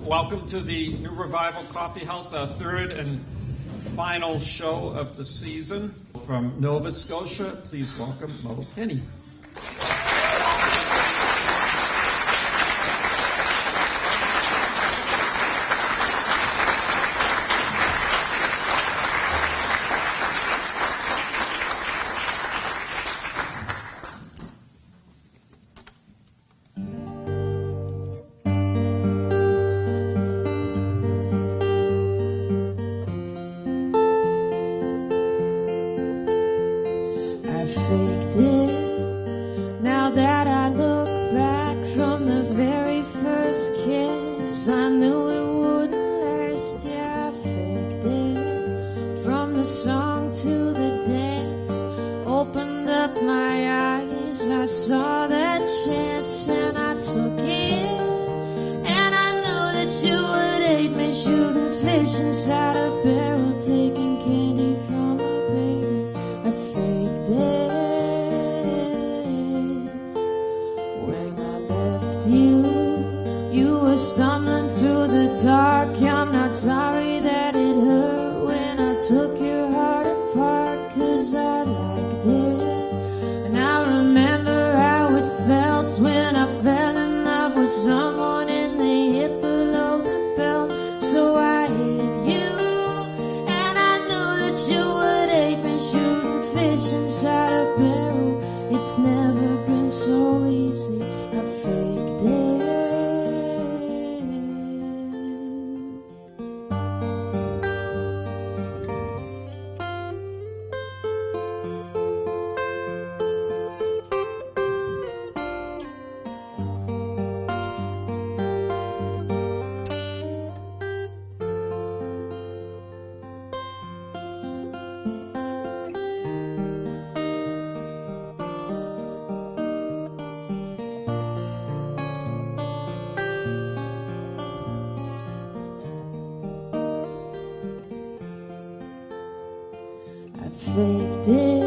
Welcome to the New Revival Coffeehouse, our third and final show of the season. From Nova Scotia, please welcome Mo Kenney. Faked it. Now that I look back from the very first kiss, I knew it wouldn't last. Yeah, I faked it. From the song to the dance, opened up my eyes, I saw that chance and I took it. And I knew that you would hate me, shooting fish inside a barrel, taking candy from a baby. I faked it. You were stumbling through the dark. I'm not sorry that it hurt when I took your heart apart, 'cause I liked it. And I remember how it felt when I fell in love with someone and they hit below the belt. So I hit you, and I knew that you would hate me, shooting fish inside a barrel. It's never been so easy. I faked it. Faked it.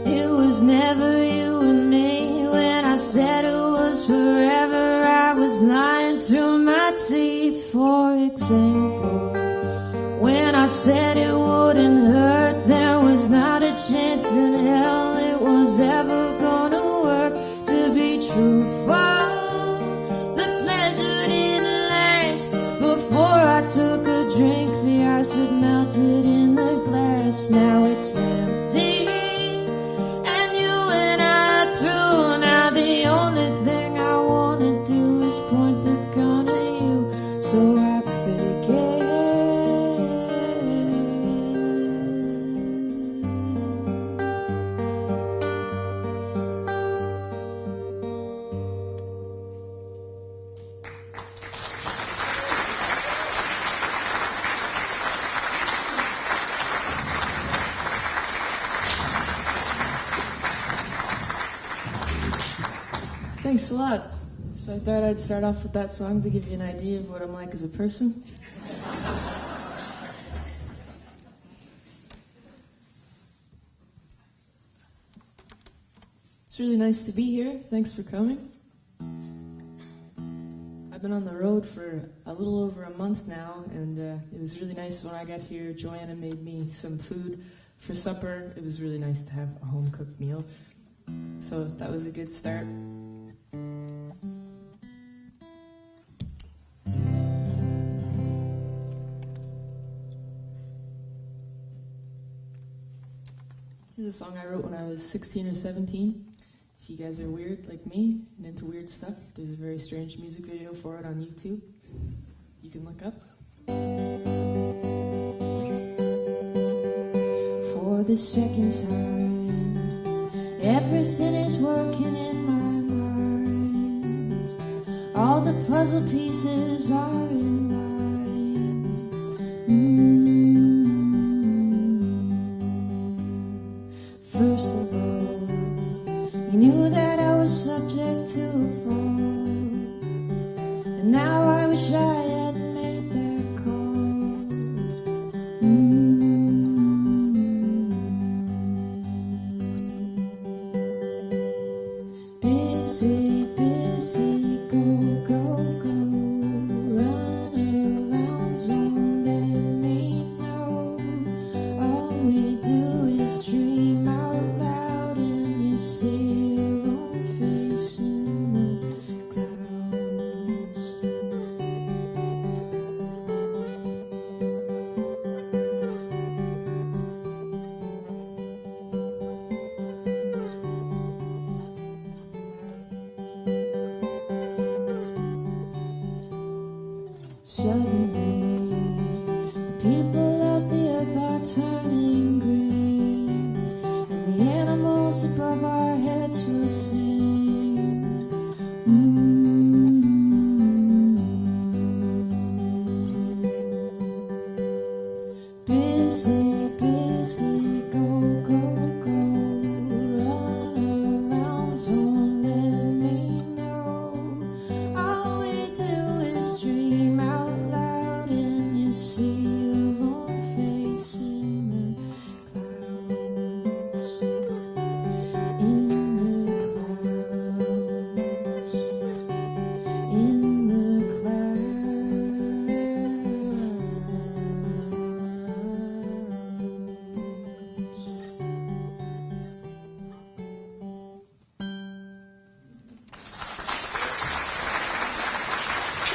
It was never you and me. When I said it was forever, I was lying through my teeth. For example, when I said it wouldn't hurt, there was not a chance in hell it was ever gonna work. To be truthful, the pleasure didn't last. Before I took a drink, the ice had melted in the glass. Now it's empty, and you and I are through. Now the only thing I wanna do is point the gun at you. So I fake it. Thanks a lot. So I thought I'd start off with that song to give you an idea of what I'm like as a person. It's really nice to be here. Thanks for coming. I've been on the road for a little over a month now, and it was really nice when I got here. Joanna made me some food for supper. It was really nice to have a home-cooked meal. So that was a good start. This is a song I wrote when I was 16 or 17. If you guys are weird like me and into weird stuff, there's a very strange music video for it on YouTube. You can look up. For the second time, everything is working in my mind. All the puzzle pieces are in line. now I wish I had made that call. Busy, busy, go, go, go. Run around, don't let me know. All we do is dream out loud, and you see your own face in the clouds. Suddenly, the people of the earth are turning green, and the animals above our heads will sing. Busy, busy, go, go, go. Run around, don't let me know. All we do is dream out loud, and you see your own face in the clouds. In the clouds. In the clouds.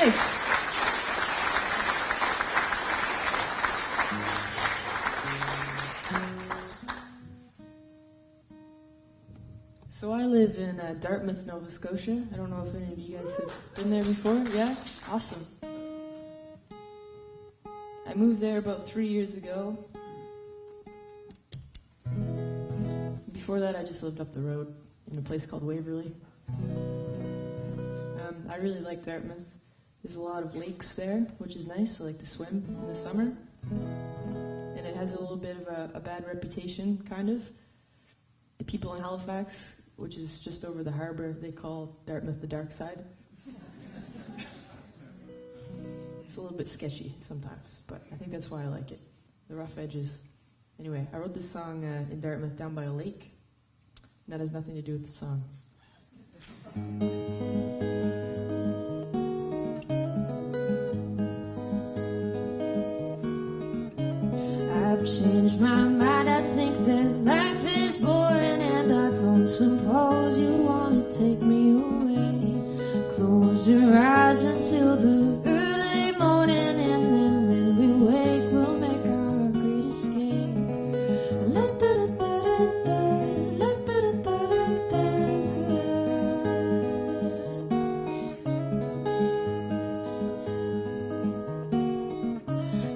Thanks. So I live in Dartmouth, Nova Scotia. I don't know if any of you guys have been there before. Yeah? Awesome. I moved there about 3 years ago. Before that, I just lived up the road in a place called Waverly. I really like Dartmouth. There's a lot of lakes there, which is nice. I like to swim in the summer. And it has a little bit of a bad reputation, kind of. The people in Halifax, which is just over the harbor, they call Dartmouth the dark side. It's a little bit sketchy sometimes, but I think that's why I like it. The rough edges. Anyway, I wrote this song in Dartmouth down by a lake. And that has nothing to do with the song. I've changed my mind. I think that life is boring, and I don't suppose you want to take me away. Close your eyes until the early morning, and then when we wake, we'll make our great escape.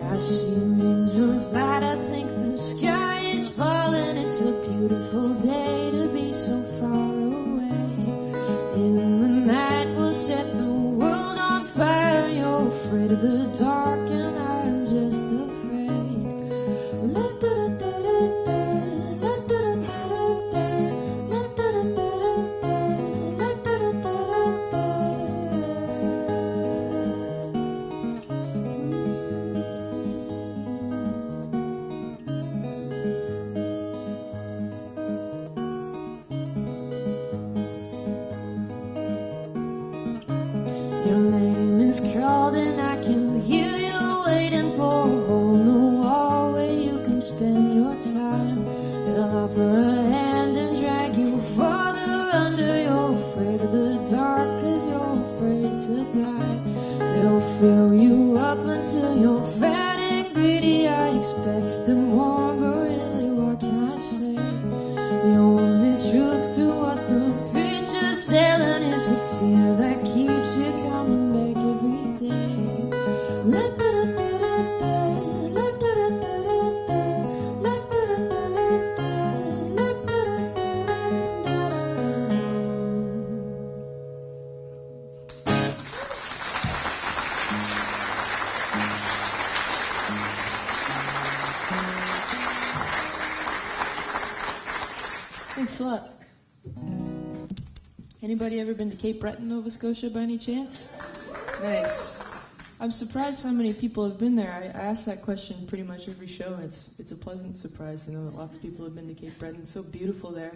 I see wings of light. I think the sky is falling. It's a beautiful day to be so far away. In the night we'll set the world on fire. You're afraid of the dark, and I'm just afraid. Your name is called, and I can hear you waiting for a hole in the wall where you can spend your time. They'll offer a hand and drag you farther under. You're afraid of the dark 'cause you're afraid to die. They'll fill you up until you're fat and greedy. I expect them more, but really what can I say? The only truth to what the preacher's selling is the fear that keeps you coming back every day. Thanks a lot. Anybody ever been to Cape Breton, Nova Scotia, by any chance? Nice. I'm surprised how many people have been there. I ask that question pretty much every show. It's a pleasant surprise to know that lots of people have been to Cape Breton. It's so beautiful there.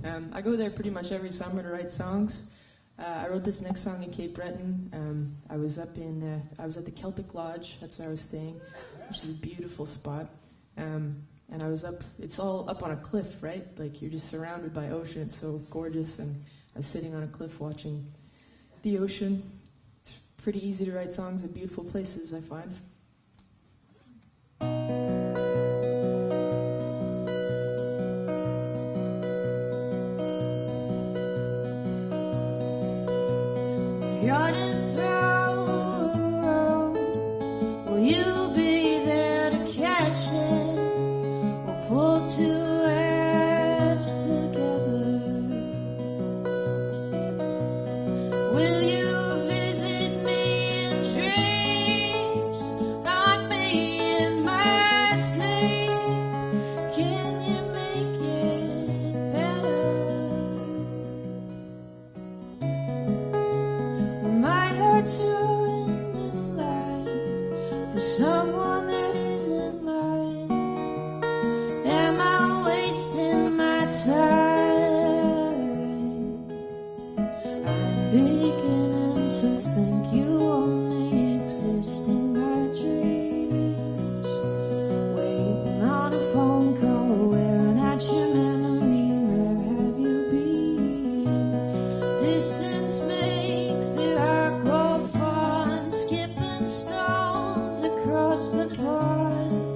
I go there pretty much every summer to write songs. I wrote this next song in Cape Breton. I was at the Celtic Lodge. That's where I was staying, which is a beautiful spot. And I was it's all up on a cliff, right? Like you're just surrounded by ocean. It's so gorgeous. And I was sitting on a cliff watching the ocean. It's pretty easy to write songs at beautiful places, I find. Running through a road, will you be there to catch it? We'll pull two waves together. Will you visit me in dreams, not me in my sleep? Can you make it better? My heart's so in the light for someone that isn't mine. Am I wasting my time? I'm beginning to think you only exist in my dreams. Waiting on a phone call, wearing at your memory. Where have you been? Distance makes the heart grow fond, skipping stones across the pond.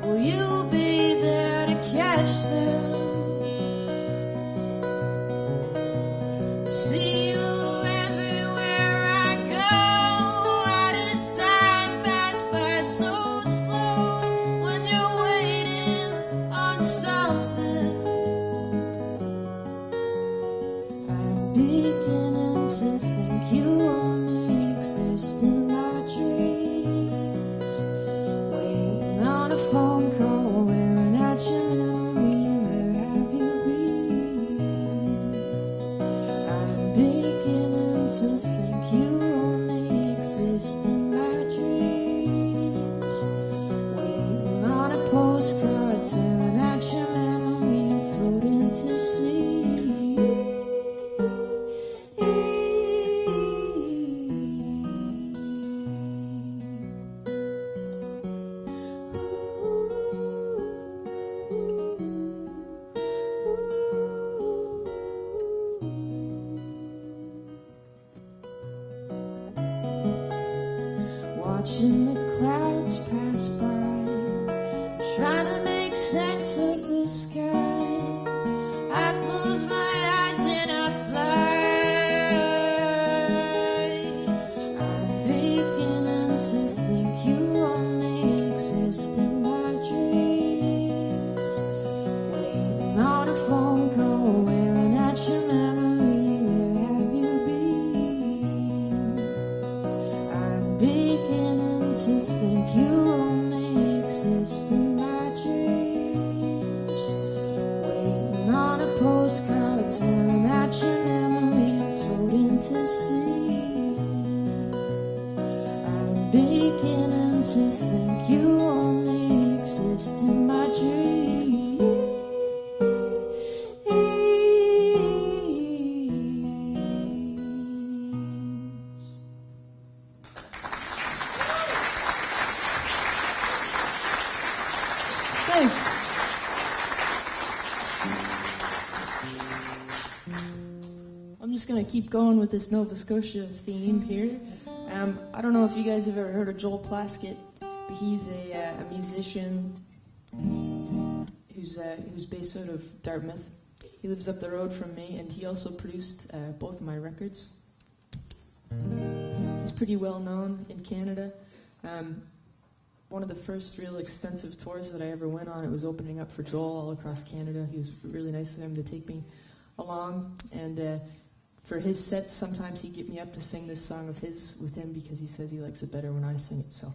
Will you be there to catch them? See you everywhere I go. Why does time pass by so slow when you're waiting on something? I'm beginning to think you only exist in my dreams. Waiting on a phone call, wearing at your memory. Where have you been? I'm beginning to think you only exist in my dreams. Waiting on a postcard, tearing at your memory and floating to sea. Watching the clouds pass by, trying to make sense of the sky. I close my eyes and I fly. I'm beginning to think you only exist in my dreams. Waiting on a phone call, wearing at your memory. Where have you been? I'm beginning to think you only exist in my dreams. Waiting on a postcard, tearing at your memory and floating to sea. I'm beginning to think you only exist in my dreams. Thanks. I'm just going to keep going with this Nova Scotia theme here. I don't know if you guys have ever heard of Joel Plaskett, but he's a musician who's based out of Dartmouth. He lives up the road from me, and he also produced both of my records. He's pretty well known in Canada. One of the first real extensive tours that I ever went on, it was opening up for Joel all across Canada. He was really nice of him to take me along, and for his sets, sometimes he'd get me up to sing this song of his with him because he says he likes it better when I sing it, so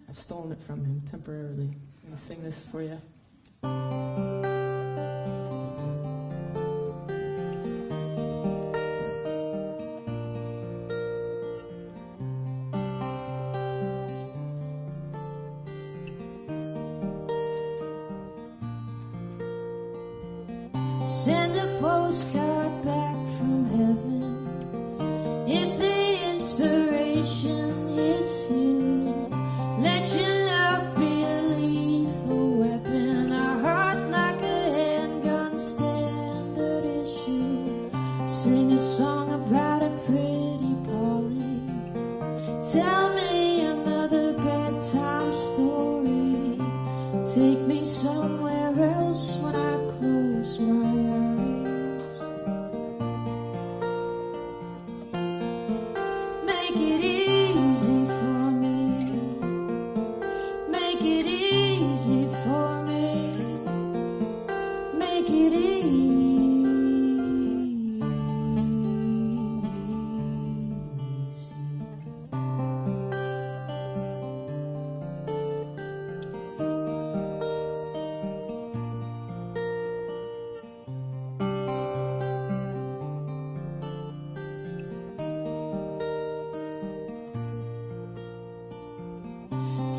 I've stolen it from him temporarily. I'm going to sing this for you. send a postcard back from heaven. If the inspiration hits you, let your love be a lethal weapon. A heart like a handgun, standard issue. Sing a song about a pretty Polly. Tell me another bedtime story. Take me somewhere else when I close my eyes. Make it easy for me. Make it easy for me. Make it easy.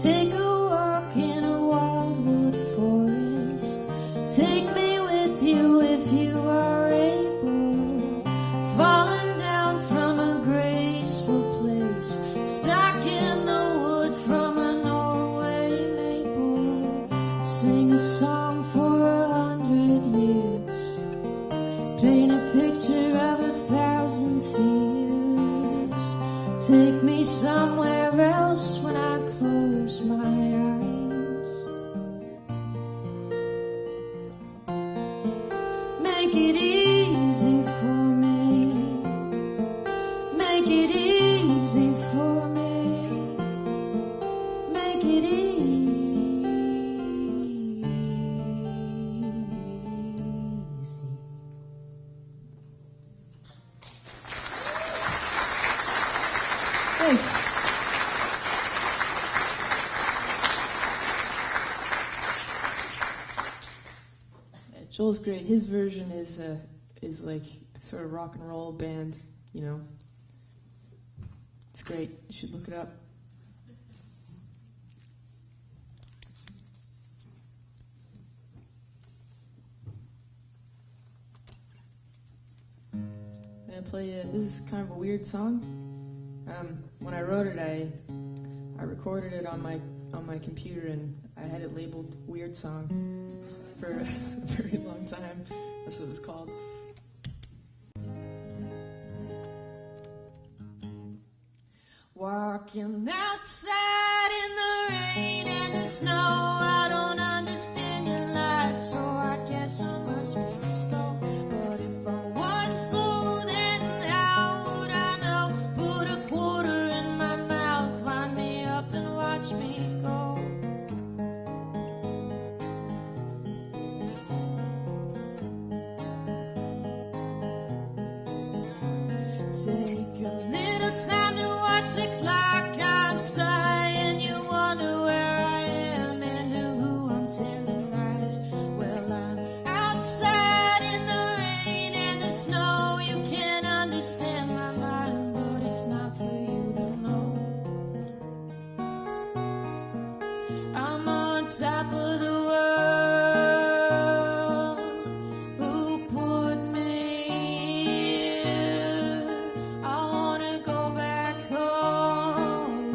Take a walk in a wildwood forest. Take me with you if you are able. Falling down from a graceful place. Stuck in the wood from a Norway maple. Sing a song for 100 years. Paint a picture of 1,000 tears. Take me somewhere else when I close my eyes. Make it easy for me. Make it easy for me. Make it easy. Thanks. Joel's great. His version is like sort of rock and roll band, you know. It's great. You should look it up. I'm gonna play you. This is kind of a weird song. When I wrote it, I recorded it on my computer, and I had it labeled "Weird Song" for a very long time. That's what it's called. Walking outside in the rain and the snow, I don't understand your life, so I guess I must be slow. But if I was slow, then how would I know? Put a quarter in my mouth, wind me up and watch me go. Take a little time to watch the clock. Time's flying, you wonder where I am and to who I'm telling lies. Well, I'm outside in the rain and the snow. You can't understand my mind, but it's not for you to know. I'm on top of the world. Who put me here? I wanna go back home.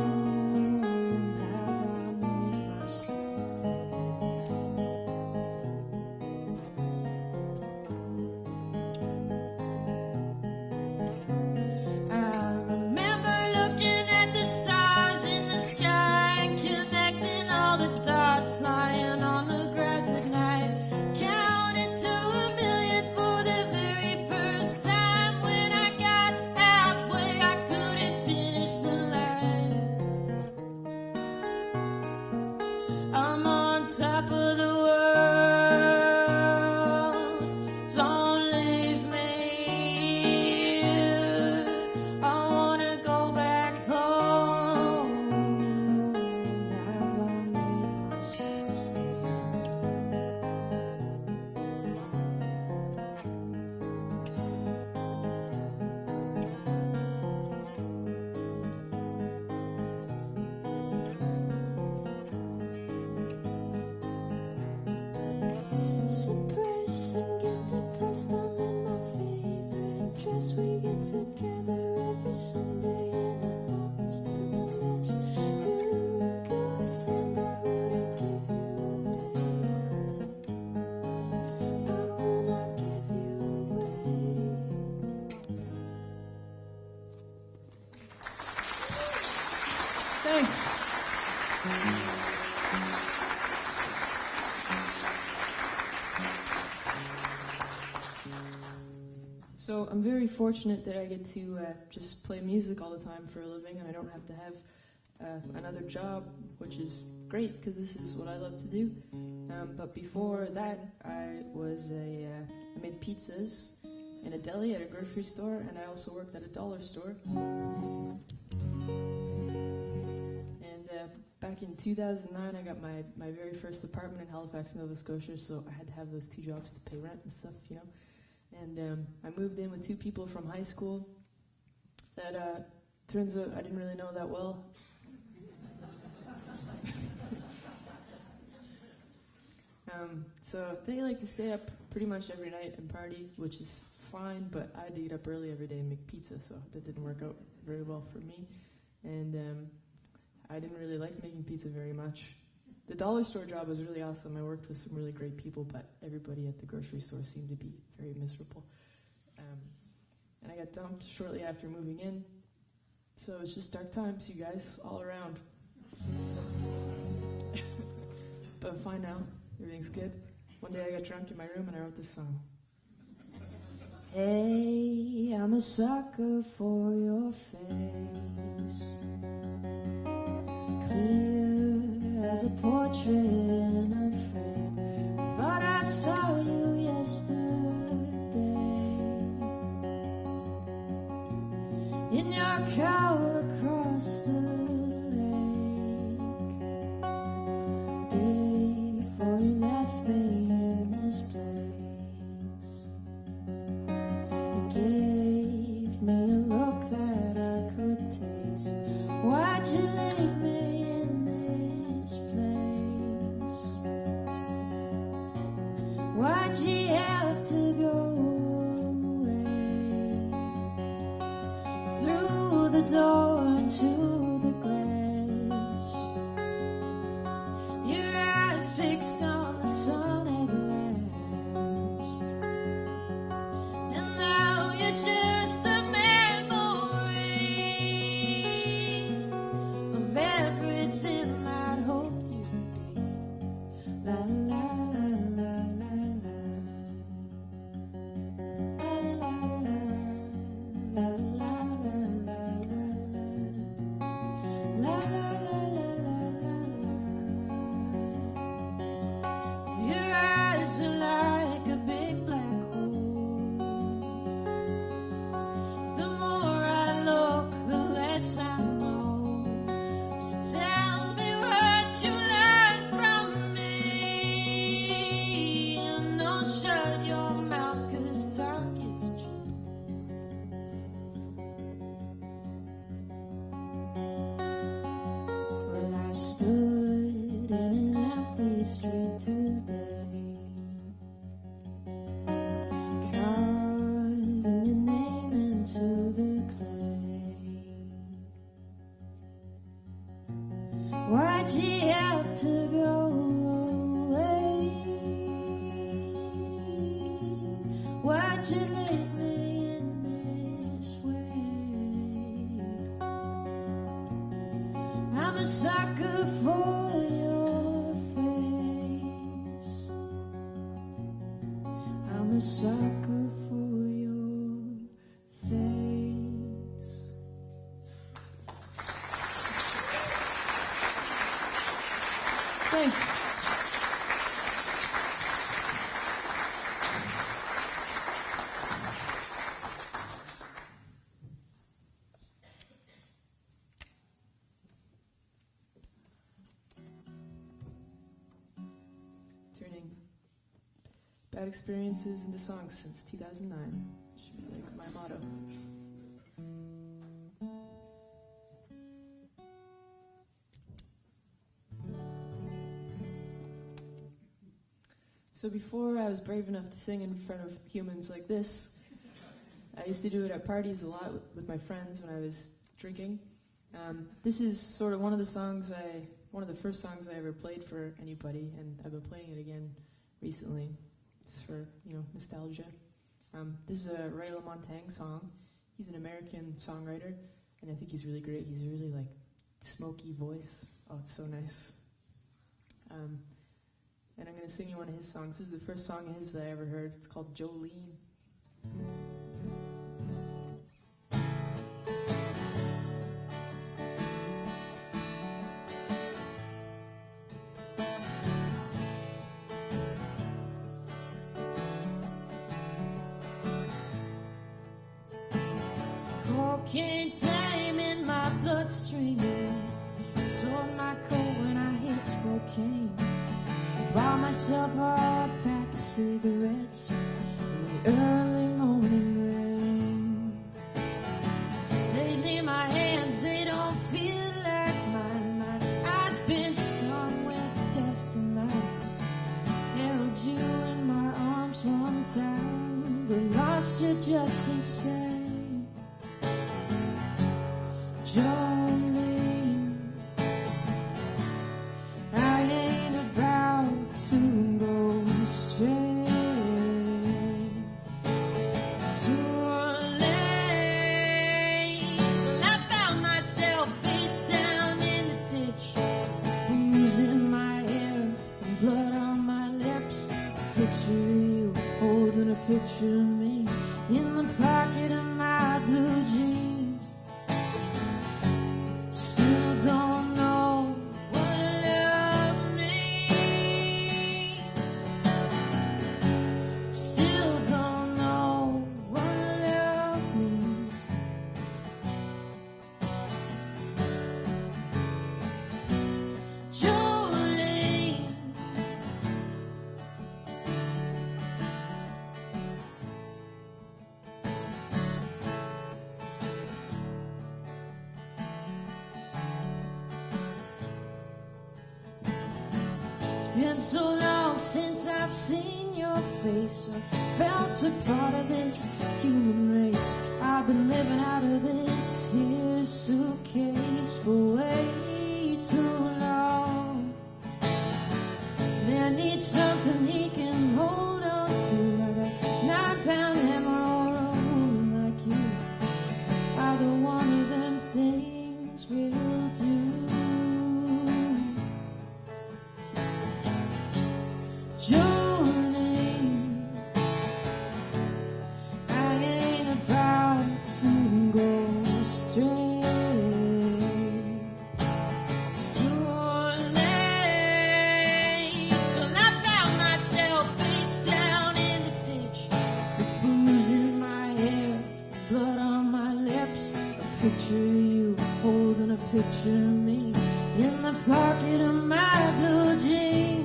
Have I made myself? I remember looking at the stars in the sky, connecting all the dots, lying on Thanks. So I'm very fortunate that I get to just play music all the time for a living, and I don't have to have another job, which is great because this is what I love to do. But before that, I made pizzas in a deli at a grocery store, and I also worked at a dollar store. And back in 2009, I got my very first apartment in Halifax, Nova Scotia, so I had to have those two jobs to pay rent and stuff, you know. And I moved in with two people from high school that turns out I didn't really know that well. So they like to stay up pretty much every night and party, which is fine, but I had to get up early every day and make pizza, so that didn't work out very well for me. And I didn't really like making pizza very much. The dollar store job was really awesome. I worked with some really great people, but everybody at the grocery store seemed to be very miserable. And I got dumped shortly after moving in. So it's just dark times, you guys, all around. But I'm fine now. Everything's good. One day I got drunk in my room and I wrote this song. Hey, I'm a sucker for your face, clear as a portrait in a frame. Thought I saw you yesterday in your car across the lake, before you left me in this place. You gave me a look that I could taste. Why'd you leave me in this place? Why'd you have to go away through the door into the grass? Your eyes fixed on the sun at last, and now you're just a memory of everything I'd hoped you'd be. La la la la la la. La la la la la la. La la la la la la. Your eyes are like a big black hole. The more I look, the less I know. So tell me what you learned from me, and don't shut your mouth, 'cause talk is cheap. Well, I stood in an empty street today, carving your name into the clay. Why'd you have to go away? Why'd you leave me in this way? I'm a sucker for your face. I'm a sucker for your face. Thanks. Turning bad experiences into songs since 2009. Should be like my motto. So before I was brave enough to sing in front of humans like this, I used to do it at parties a lot with my friends when I was drinking. This is sort of one of the first songs I ever played for anybody, and I've been playing it again recently, just for, nostalgia. This is a Ray LaMontagne song. He's an American songwriter, and I think he's really great. He's really smoky voice. Oh, it's so nice. And I'm going to sing you one of his songs. This is the first song of his that I ever heard. It's called Jolene. Cocaine flame in my bloodstream, sold my coat when I hit Spokane. Bought myself a pack of cigarettes in the early morning rain. Lately my hands, they don't feel like mine. My eyes been stung with dust and I held you in my arms one time, but lost you just the same. Jolene, I ain't about to go straight. It's too late. So I found myself face down in the ditch, booze in my hair and blood on my lips. A picture of you holding a picture of me in the pocket of my blue jeans. Don't know what love means. Still don't know what love means. Jolene, been so long since I've seen your face. I felt a part of this human race. I've been living out of this here suitcase for way too long. Man needs something he can hold on to, like a 9-pound hammer or a woman like you. Either one of them things will do. Jolene, I ain't about to go straight. It's too late. So I found myself face down in the ditch, with booze in my hair, blood on my lips. A picture of you holding a picture of me in the pocket of my blue jeans.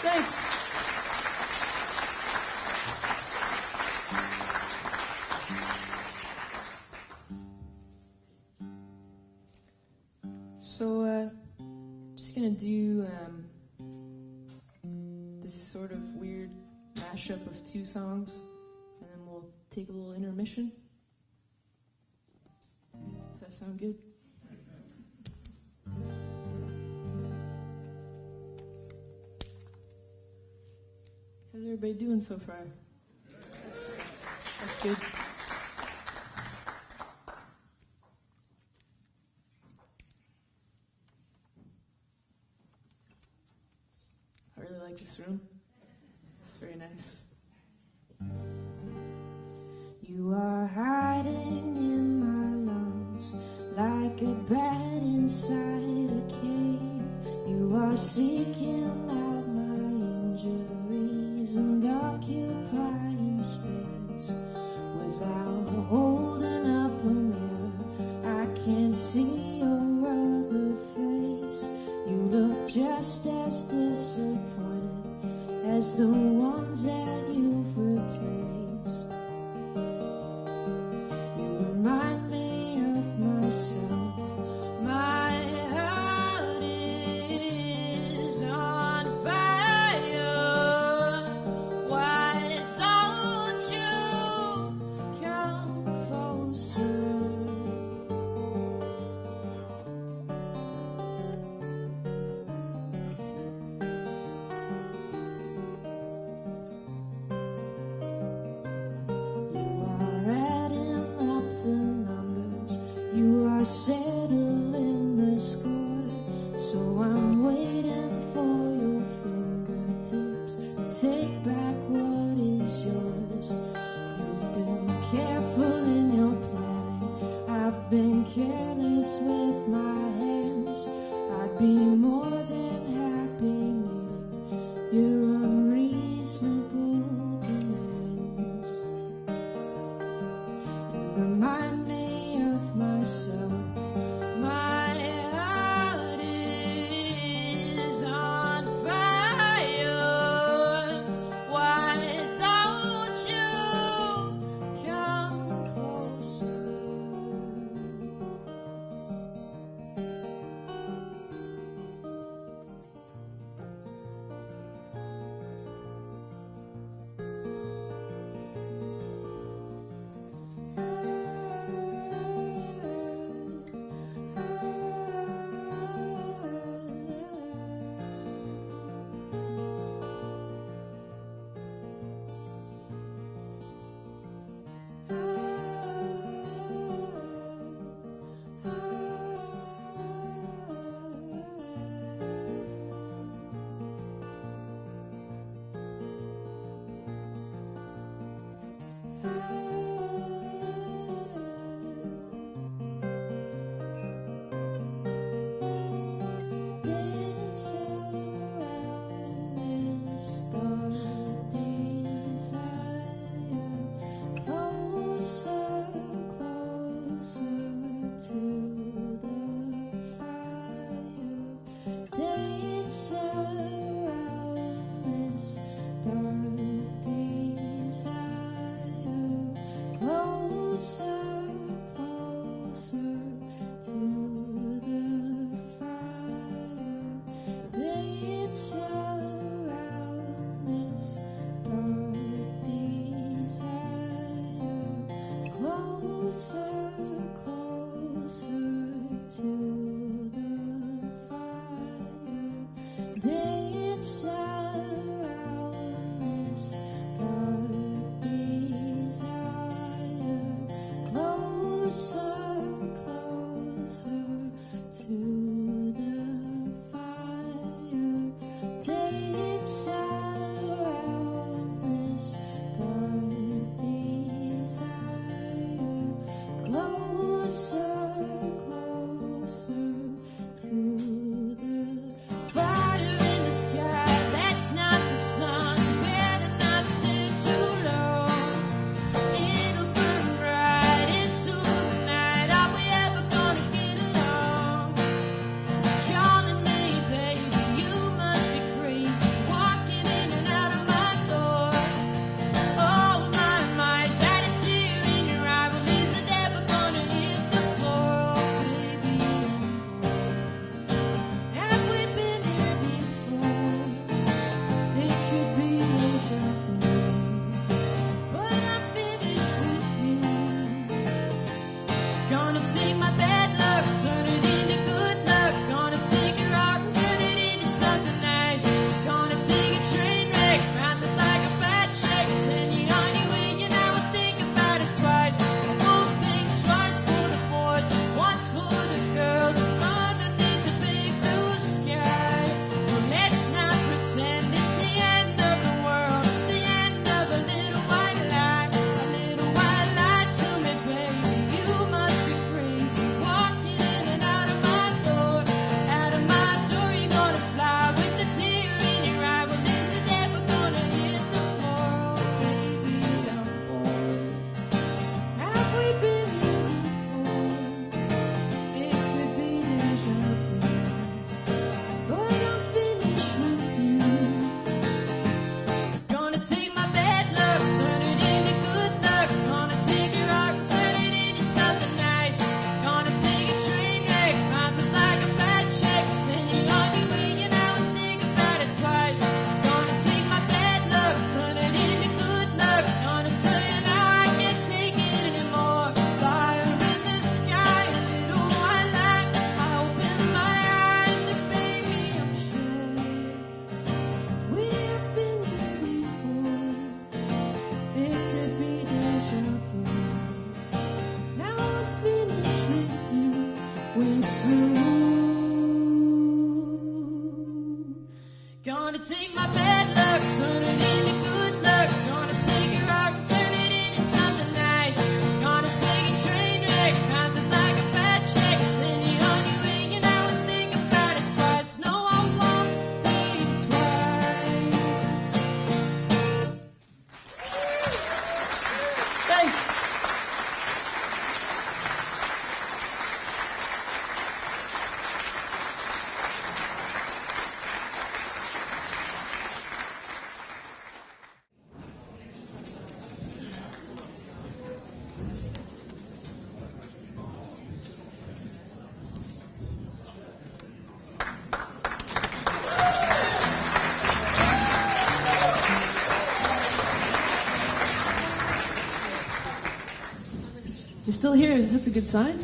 Thanks. So, just gonna do this sort of weird mashup of two songs, and then we'll take a little intermission. Does that sound good? How's everybody doing so far? That's good. I really like this room. It's very nice. You are hiding in my lungs like a bat inside a cave. was seeking out my injuries and occupying space without holding up a mirror. I can't see your other face. You look just as disappointed as the ones that you've replaced. You remind me of myself. My heart is on fire. Why don't you come closer? Gonna take my bad luck, turn it into good luck. Gonna take it out and turn it into something nice. Gonna take a train wreck, pound it like a fat check. Send it on your way and I would think about it twice. No, I won't think twice. Thanks. You're still here. That's a good sign.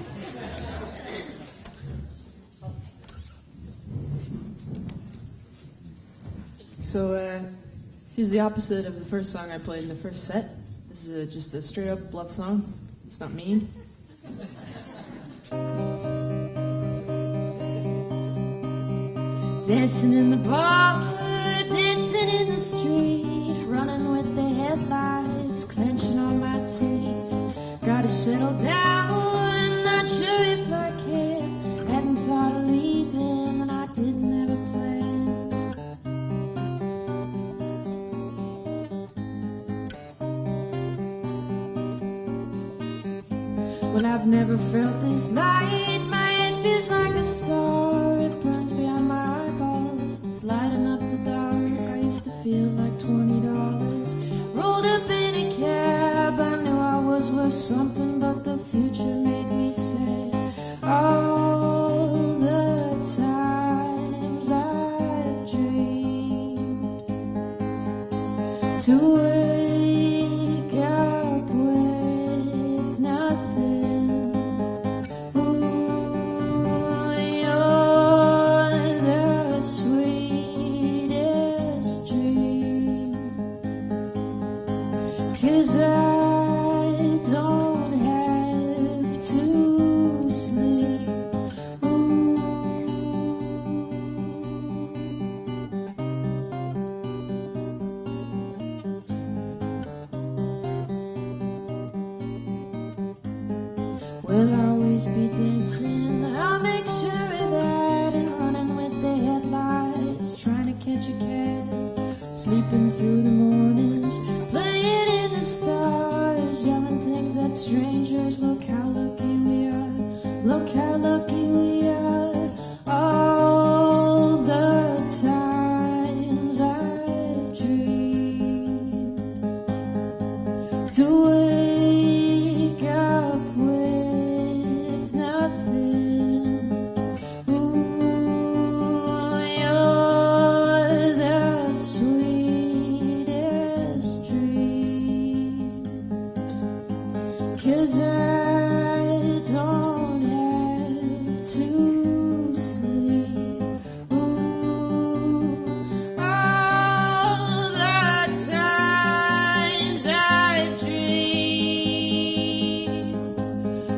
So, here's the opposite of the first song I played in the first set. This is just a straight-up love song. It's not mean. Dancing in the bar, dancing in the street, running with the headlights, clenching all my teeth. Gotta settle down, not sure if I can. Hadn't thought of leaving, and I didn't have a plan. Well, I've never felt this light. My head feels like a star. It burns beyond my eyeballs. It's lighting up the dark. I used to feel like $20. Rolled up in a cab. I knew I was worth something, but the future made me sad. All the times I've dreamed to wake up with nothing. Ooh, you're the sweetest dream. 'Cause I don't have to sleep. Ooh. We'll always be dancing. I'll make sure of that. And running with the headlights, trying to catch a cab. Sleeping through the mornings, playing in the stars, yelling things at strangers. Look how lucky we are. Look how lucky we are. All the times I've dreamed to wake up with nothing. Ooh, you're the sweetest dream. 'Cause I don't have to sleep. Ooh, all the times I've dreamed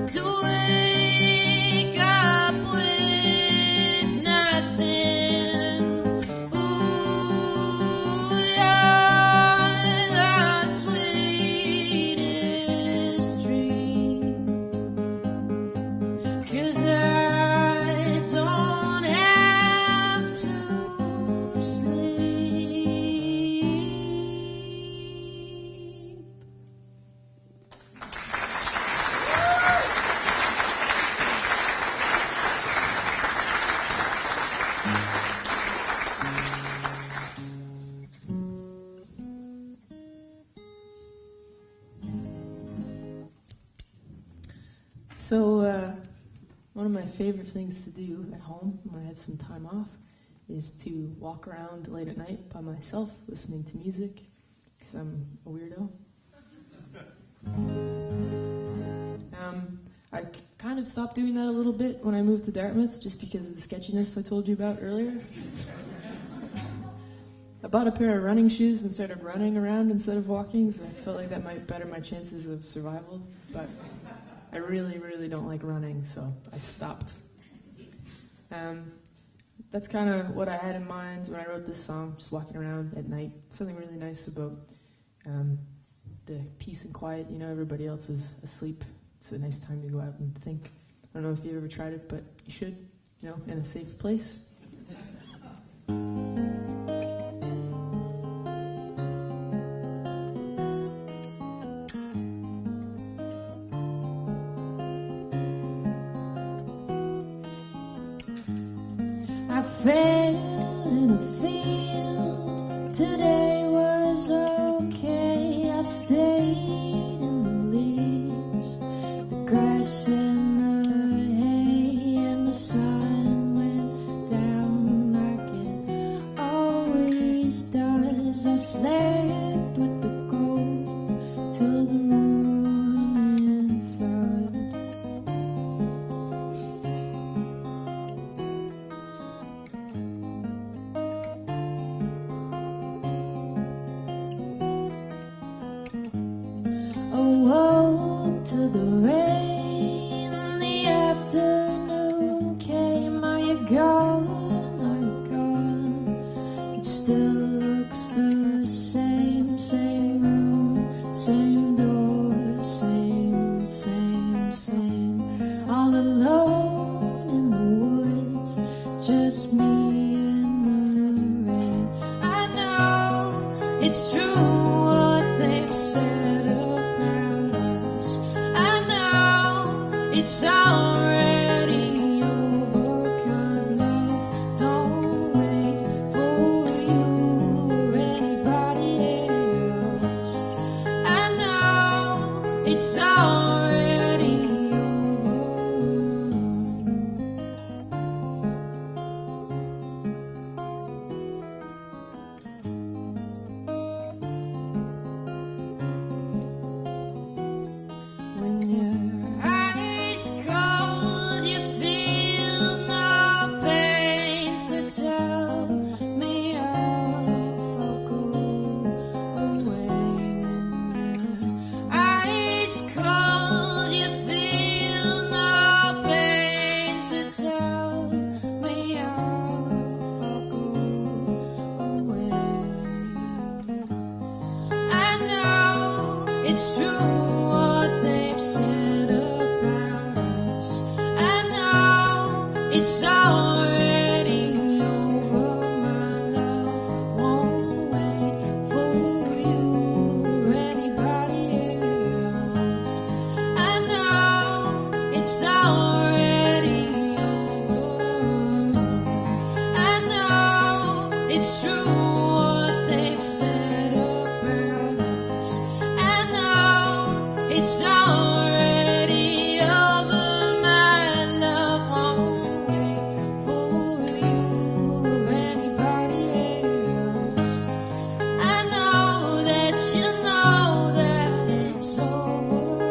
to wake up with nothing. Ooh, you're the sweetest dream. 'Cause I don't have to sleep. So, one of my favorite things to do at home when I have some time off is to walk around late at night by myself listening to music, because I'm a weirdo. I kind of stopped doing that a little bit when I moved to Dartmouth, just because of the sketchiness I told you about earlier. I bought a pair of running shoes and started running around instead of walking, so I felt like that might better my chances of survival, but I really, really don't like running, so I stopped. that's kind of what I had in mind when I wrote this song, just walking around at night. Something really nice about the peace and quiet. You know, everybody else is asleep. It's a nice time to go out and think. I don't know if you've ever tried it, but you should, you know, in a safe place. I fell in a field, today was okay. I stayed in the leaves, the grass and the hay, and the sun went down like it always does. I slept with the ghosts till the morning flood. Awoke to the rain, the afternoon came. Are you gone? Are you gone? It still looks the same, same room, same door, same, all alone in the woods, just me and the rain. I know it's true what they've said about us. I know it's already over, 'cause love don't wait for you or anybody else. I know it's already over. When your eyes cold, you feel no pain, so tell me if I'll go away. When your eyes cold, you feel no pain, so tell me if I'll go away. I know it's true what they've said about us. I know it's already over. My love won't wait for you or anybody else. I know it's already over. I know it's true what they've said about us. I know it's already over. My love won't wait for you or anybody else. I know that you know that it's over.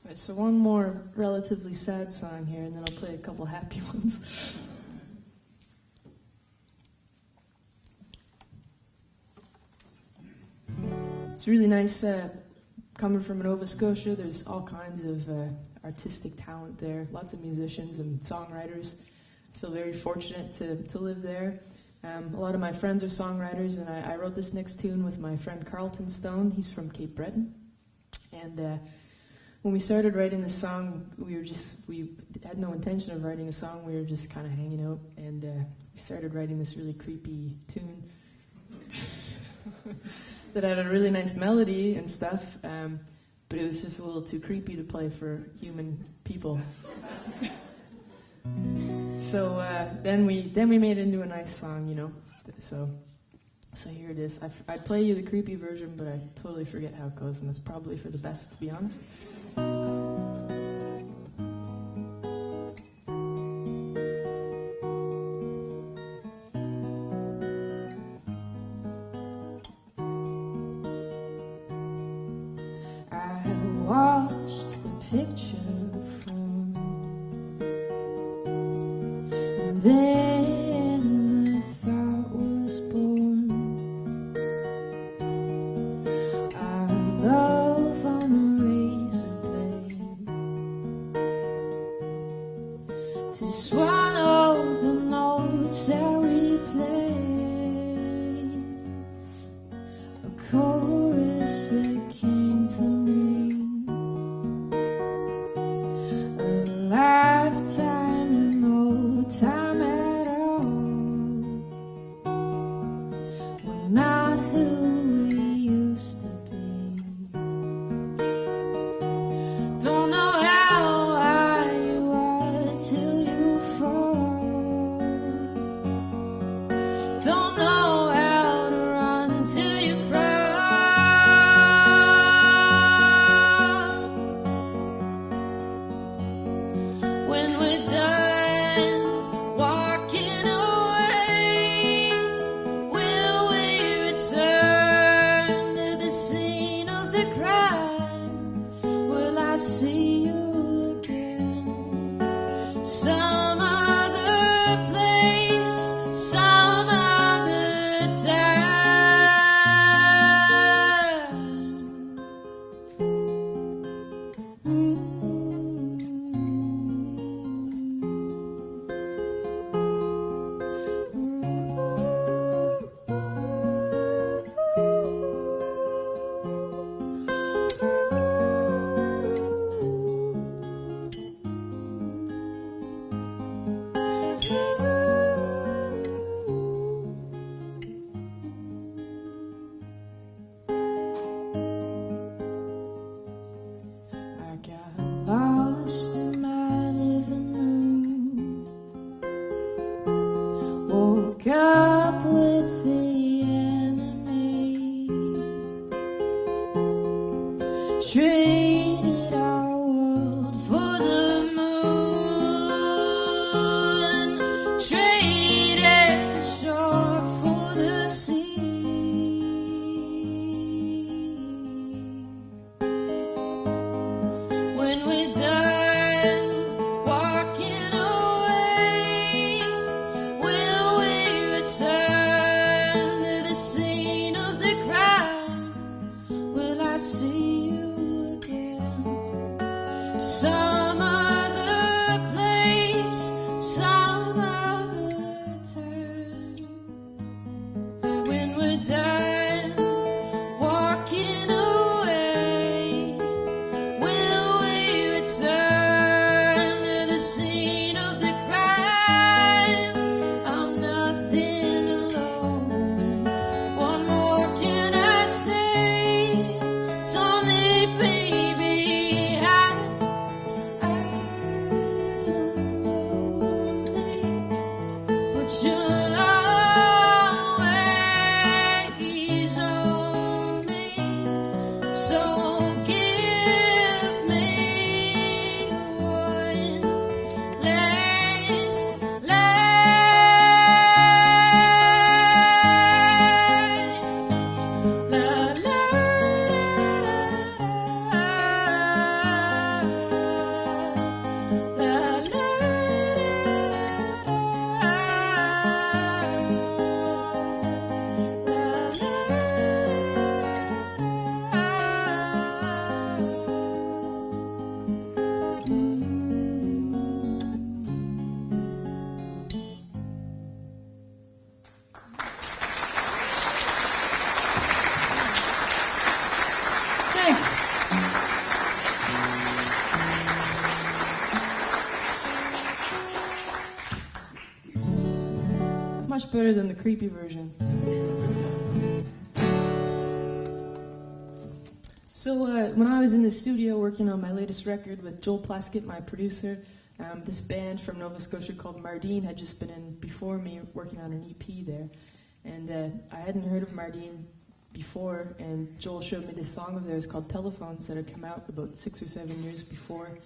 Right, so one more relatively sad song here, and then I'll play a couple happy ones. It's really nice coming from Nova Scotia. There's all kinds of artistic talent there, lots of musicians and songwriters. I feel very fortunate to live there. A lot of my friends are songwriters, and I wrote this next tune with my friend Carlton Stone. He's from Cape Breton. And when we started writing the song, we had no intention of writing a song. We were just kind of hanging out, and we started writing this really creepy tune that had a really nice melody and stuff, but it was just a little too creepy to play for human people. So then we made it into a nice song, you know. So here it is. I'd play you the creepy version, but I totally forget how it goes, and that's probably for the best, to be honest. picture from. And then the thought was born. Our love on a razor blade to swallow the notes that we played. A chorus that came to me. A lifetime and no time at all. We're not who we used to be. Don't know how high you are till you fall. Don't know how to run till you crawl. When we're done walking away, will we return to the scene of the crime? Will I see you again? Some other place, some other time. I got lost in my living room. Woke up with the enemy. Traded our world for the moon. Traded the shore for the sea. When we're done walking away, will we return to the scene of the crime? Will I see you again? Some other place, some other time. When we're done walking away, will we return to the scene of the crime? I'm nothing alone. What more can I say? Don't leave me behind. I'm lonely, but you'll always own me. So give me one last light. La la la la Thanks. Much better than the creepy version. So when I was in the studio working on my latest record with Joel Plaskett, my producer, this band from Nova Scotia called Mardine had just been in before me working on an EP there. And I hadn't heard of Mardine before, and Joel showed me this song of theirs called Telephones that had come out about 6 or 7 years before.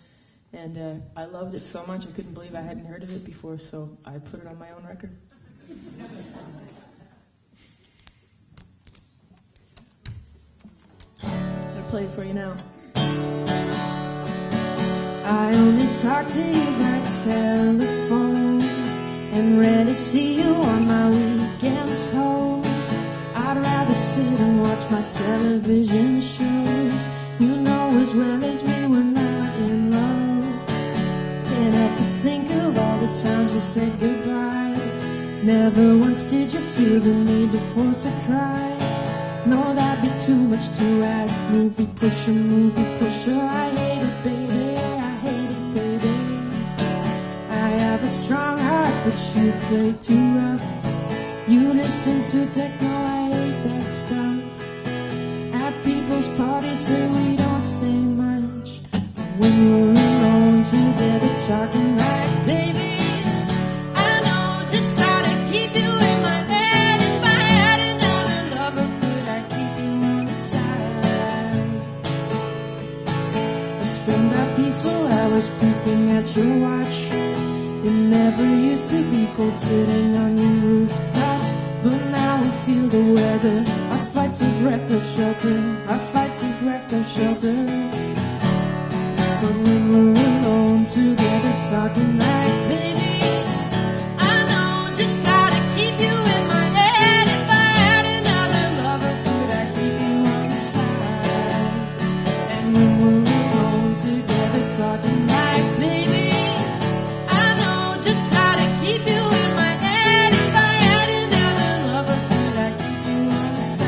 And I loved it so much I couldn't believe I hadn't heard of it before, so I put it on my own record. I'm gonna play it for you now. only talk to you by telephone and rarely see you on my weekends home. I'd rather sit and watch my television shows. You know as well as me we're not in love. Can't help but think of all the times we said goodbye. Never once did you feel the need to force a cry. No, that'd be too much to ask. Movie pusher, I hate it, baby, I hate it, baby. I have a strong heart, but you play too rough. You listen to techno, I hate that stuff. At people's parties here we don't say much. When we're alone together talking like babies, I know just how to keep you in my head. If I had another lover, could I keep you on the side? I spend our peaceful hours peeking at your watch. It never used to be cold sitting on your rooftop, but now we feel the weather. Our fights have wrecked our shelter. Our fights have wrecked our shelter. But when we're alone together talking like babies, I know just how to keep you in my head. If I had another lover, could I keep you on the side? And when we're alone together talking like babies, I know just how to keep you in my head. If I had another lover, could I keep you on the side?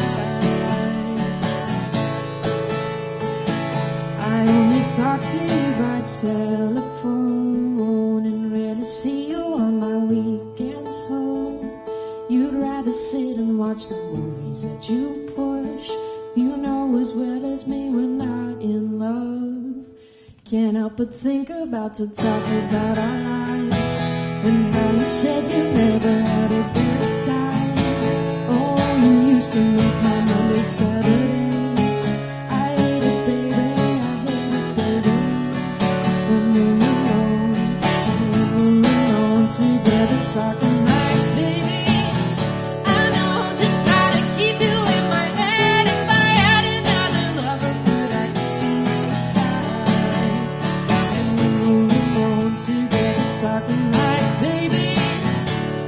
I only talk to you by telephone and rarely see you on my weekends home. You'd rather sit and watch the movies that you push. You know as well as me we're not in love. Can't help but think about to talk about our lives and how you said you never had a better time. Oh, you used to make my Monday Saturdays. I hate it, baby, I hate it, baby. When we're alone together talking like babies, I know just how to keep you in my head. If I had another lover, could I keep you on the side? And when we're alone together talking like babies,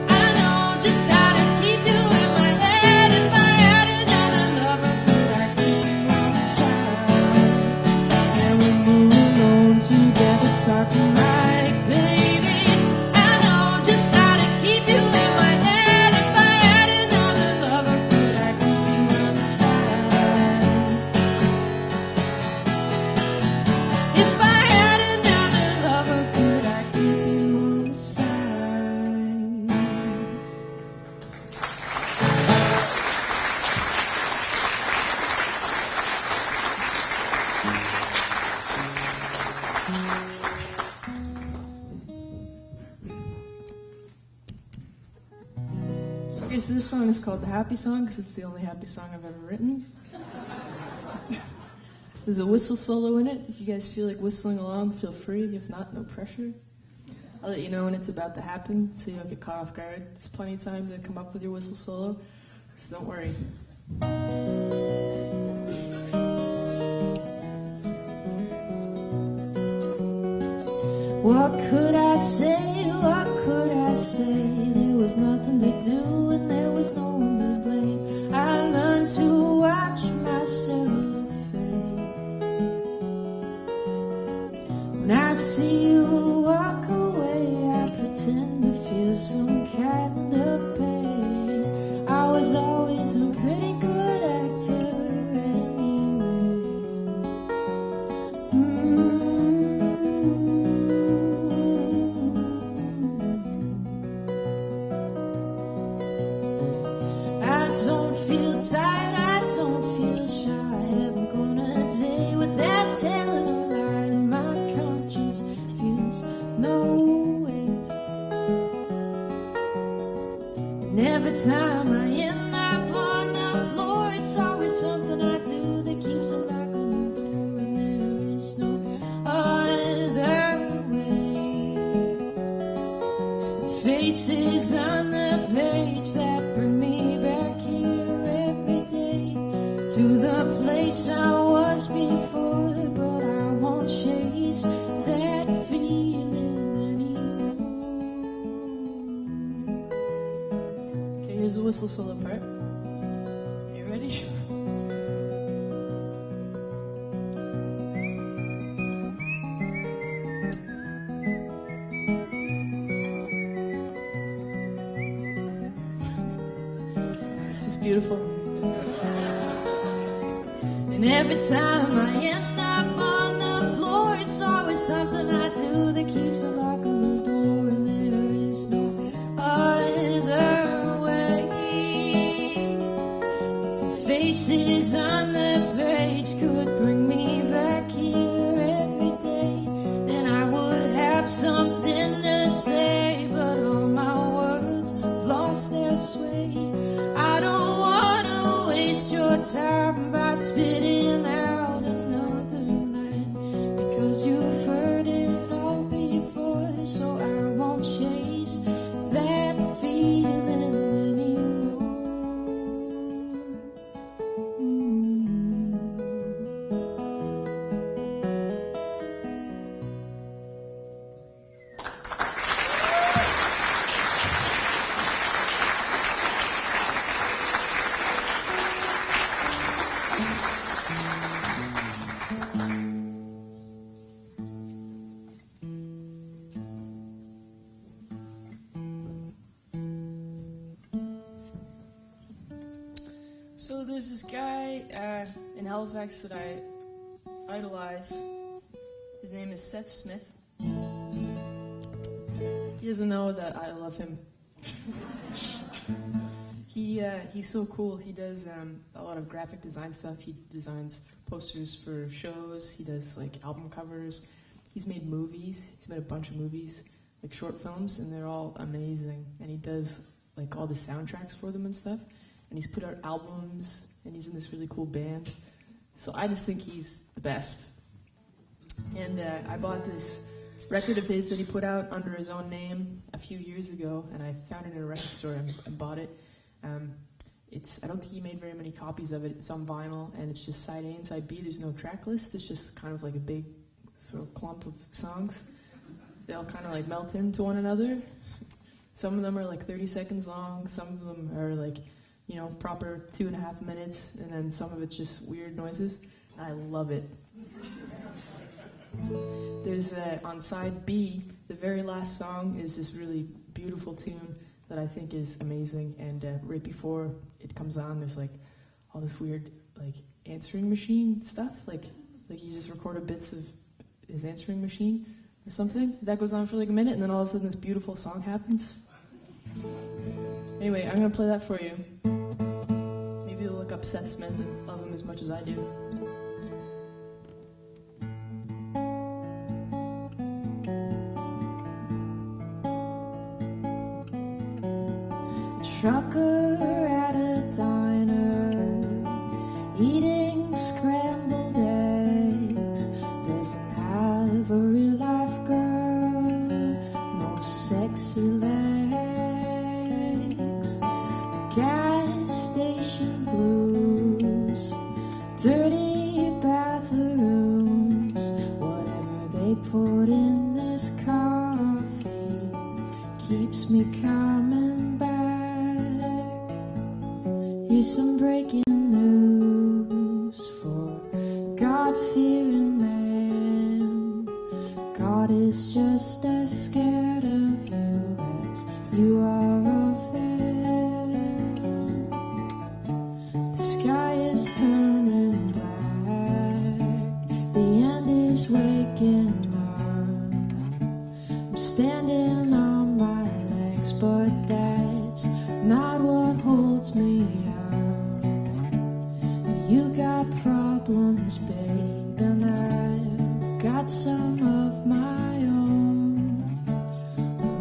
I know just how to keep you in my head. If I had another lover, could I keep you on the side? And when we're alone together talking like babies, I know just how to keep you in my head. If I had another lover, could I keep you on the side? If I had another lover, could I keep you on the side? Okay, so this song is called The Happy Song because it's the only happy song I've ever written. There's a whistle solo in it. If you guys feel like whistling along, feel free. If not, no pressure. I'll let you know when it's about to happen so you don't get caught off guard. There's plenty of time to come up with your whistle solo, so don't worry. What could I say? What could I say? There was nothing to do and there was no one to blame. I learned to watch myself fade. When I see you walk away, I pretend to feel some kind of pain. I was always a pretty good actor anyway. I don't feel tired, I don't feel shy. I haven't gone a day without telling a lie. And my conscience feels no weight. And every time I end up on the floor, it's always something I do that keeps a lock on the door. And there is no other way. It's the faces on the page that bring me back here every day to the place I was before, but I won't chase that feeling. Here's the whistle solo part. You ready? It's just beautiful. And every time I end up on the floor, it's always something I do that keeps a lock on the door, and there is no other way. If the faces on the page could bring me back here every day, then I would have something to say, but all my words have lost their sway. I don't want to waste your time by spitting out another line, because you've heard it all before, so I won't chase that feeling anymore. So there's this guy in Halifax that I idolize. His name is Seth Smith. He doesn't know that I love him. He's so cool. He does a lot of graphic design stuff. He designs posters for shows. He does like album covers. He's made movies. He's made a bunch of movies, like short films, and they're all amazing. And he does like all the soundtracks for them and stuff. And he's put out albums, and he's in this really cool band. So I just think he's the best. And I bought this record of his that he put out under his own name a few years ago, and I found it in a record store and bought it. I don't think he made very many copies of it. It's on vinyl, and it's just side A and side B. There's no track list. It's just kind of like a big sort of clump of songs. They all kind of like melt into one another. Some of them are like 30 seconds long. Some of them are like, you know, proper 2.5 minutes, and then some of it's just weird noises. I love it. There's on side B, the very last song is this really beautiful tune that I think is amazing, and right before it comes on, there's like all this weird like answering machine stuff, like he just recorded bits of his answering machine or something. That goes on for like a minute, and then all of a sudden this beautiful song happens. Anyway, I'm gonna play that for you. Maybe you'll look up Seth Smith and love him as much as I do. Trucker at a diner, eating scrambled eggs, doesn't have a real life girl, no sexy legs. Gas station blues, dirty bathrooms, whatever they put in this coffee keeps me coming back. Here's some breaking news for God-fearing man. God is just as scared of you as you are of him. The sky is turning black, the end is waking up. I'm standing on my legs, but that's not what holds me up. You got problems, babe, and I've got some of my own.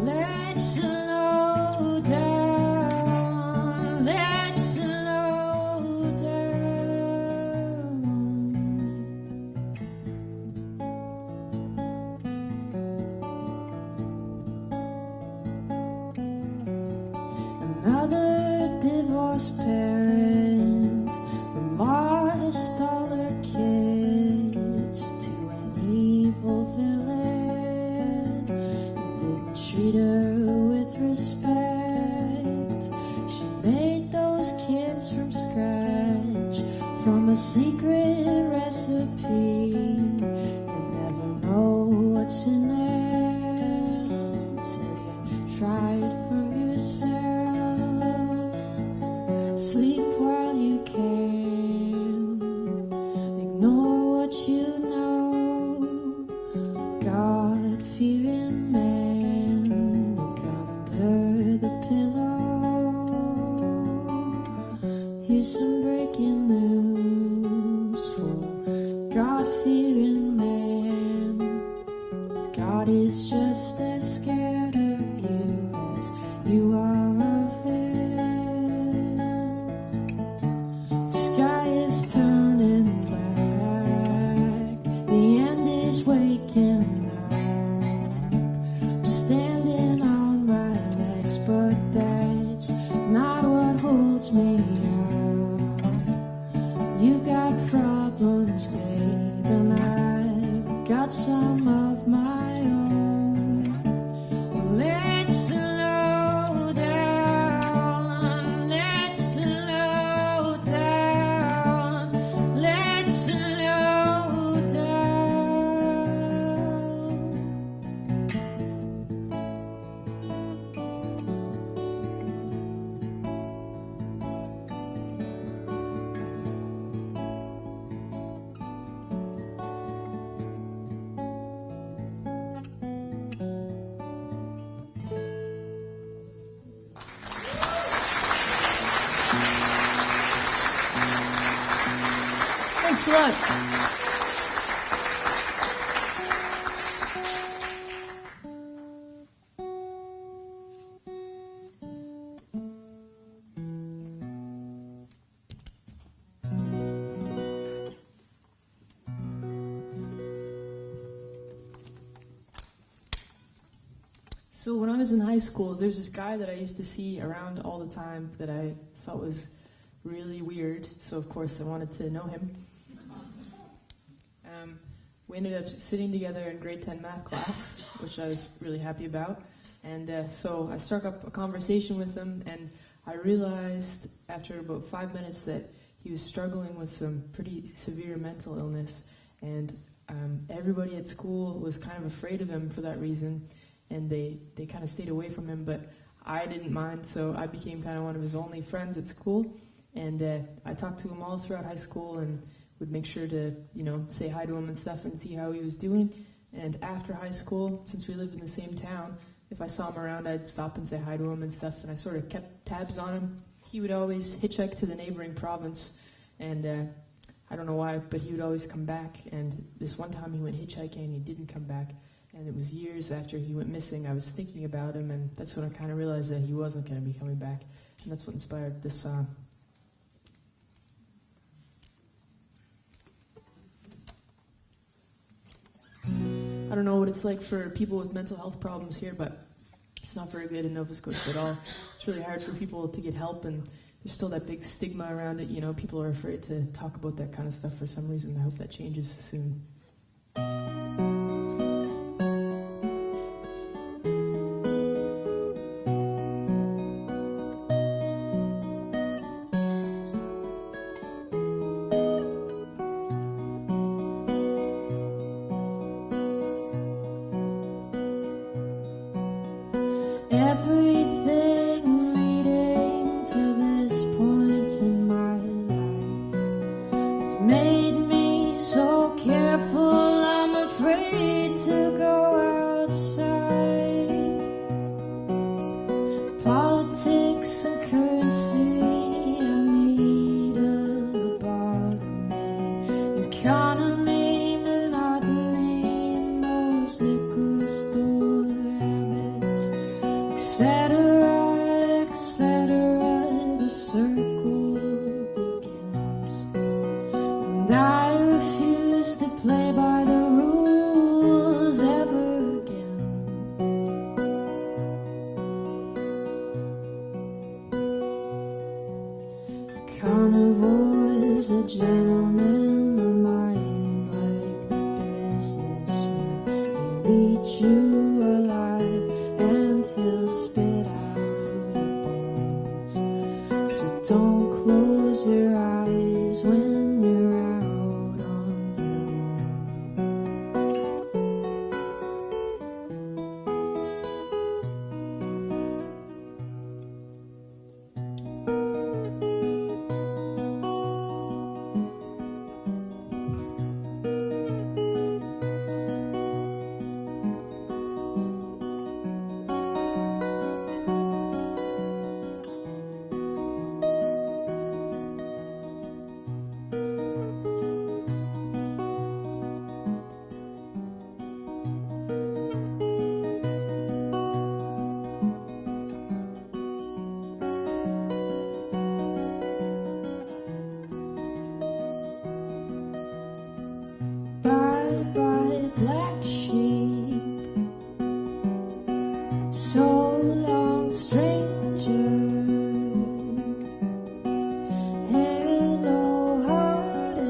Let's slow down, let's slow down. Another divorced parent lost all her kids to an evil villain who didn't treat her with respect. She made what's in there till you try it for yourself. Sleep while you can, ignore what you know. God-fearing man, look under the pillow. Here's some breaking news for God-fearing man. God is just as scared of you as you are of him. The sky is turning black, the end is waking up. I'm standing on my legs, but that's not what holds me up. You got problems, babe, and I've got some of my own. Let's slow down, let's slow down, let's slow down. Thanks a lot. So when I was in high school, there's this guy that I used to see around all the time that I thought was really weird. So of course I wanted to know him. We ended up sitting together in grade 10 math class, which I was really happy about. And so I struck up a conversation with him, and I realized after about 5 minutes that he was struggling with some pretty severe mental illness. And everybody at school was kind of afraid of him for that reason, and they kind of stayed away from him, but I didn't mind, so I became kind of one of his only friends at school. And I talked to him all throughout high school and would make sure to, say hi to him and stuff and see how he was doing. And after high school, since we lived in the same town, if I saw him around, I'd stop and say hi to him and stuff, and I sort of kept tabs on him. He would always hitchhike to the neighboring province, and I don't know why, but he would always come back. And this one time he went hitchhiking and he didn't come back, and it was years after he went missing. I was thinking about him, and that's when I kind of realized that he wasn't going to be coming back, and that's what inspired this song. I don't know what it's like for people with mental health problems here, but it's not very good in Nova Scotia at all. It's really hard for people to get help, and there's still that big stigma around it. People are afraid to talk about that kind of stuff for some reason. I hope that changes soon. Everything leading to this point in my life has made me so careful. I'm afraid to go outside. Politics and currency, I need a lobotomy. Economy, monotony, and those liquor store habits, etc., etc., the circle begins. And I refuse to play by the rules ever again. Carnivore's a gentleman, a mind like the businessman. They eat you alive and he'll spit out your bones. So don't close your eyes when you're out on your own. black sheep. So long, stranger. Hello, heartache.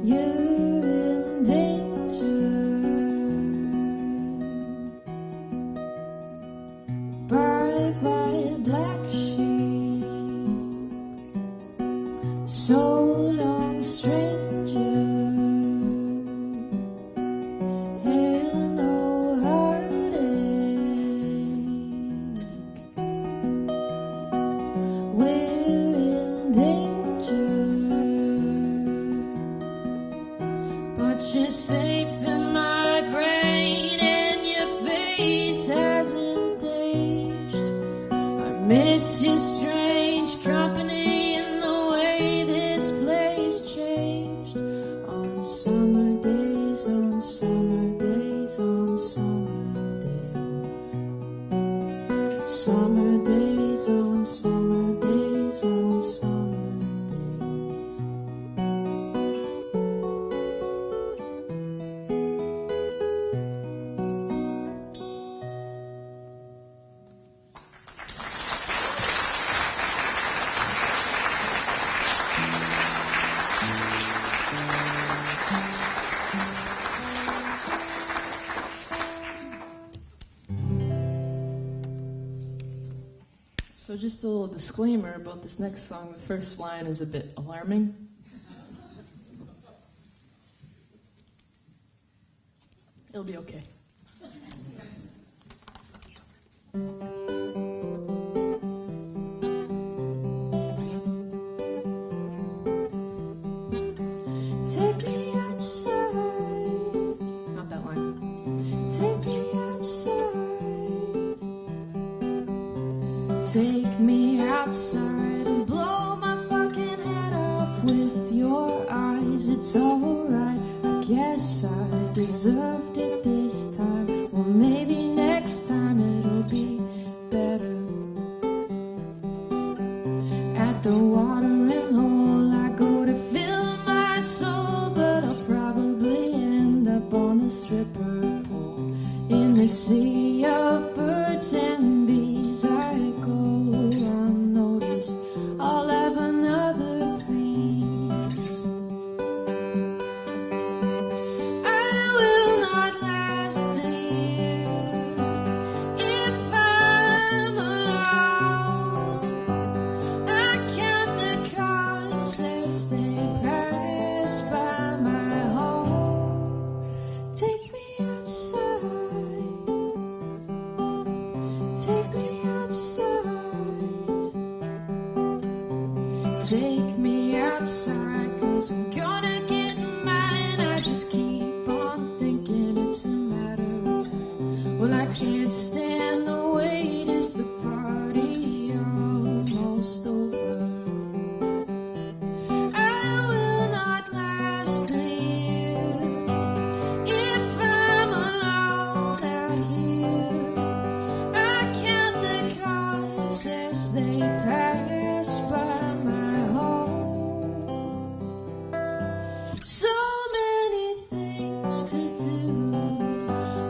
You're in danger. Bye bye, black sheep. So long, stranger. Hello, heartache. We're in danger, but you're safe in my brain, and your face hasn't aged. I miss your strange company and the way this place changed. On summer days, on summer days, on summer days. Summer days, on summer days, on summer days. So just a little disclaimer about this next song. The first line is a bit alarming. It'll be okay. Take me outside. Not that line. Take me outside. Take me outside and blow my fucking head off with your eyes. It's alright, I guess I deserved it this time. Well, maybe next time it'll be better. At the watering hole I go to fill my soul, but I'll probably end up on the stripper pole. In the sea of birds and bees I go unnoticed. I'll have another please. I will not last a year if I'm alone. I count the cars as they pass by my home. Take me outside. Take me outside. Take me outside, 'cause I'm gonna get mine. I just keep on thinking it's a matter of time. Well, I can't stand the wait. Is the party almost over? I will not last a year if I'm alone out here. I count the cars as they pass by my home. So many things to do,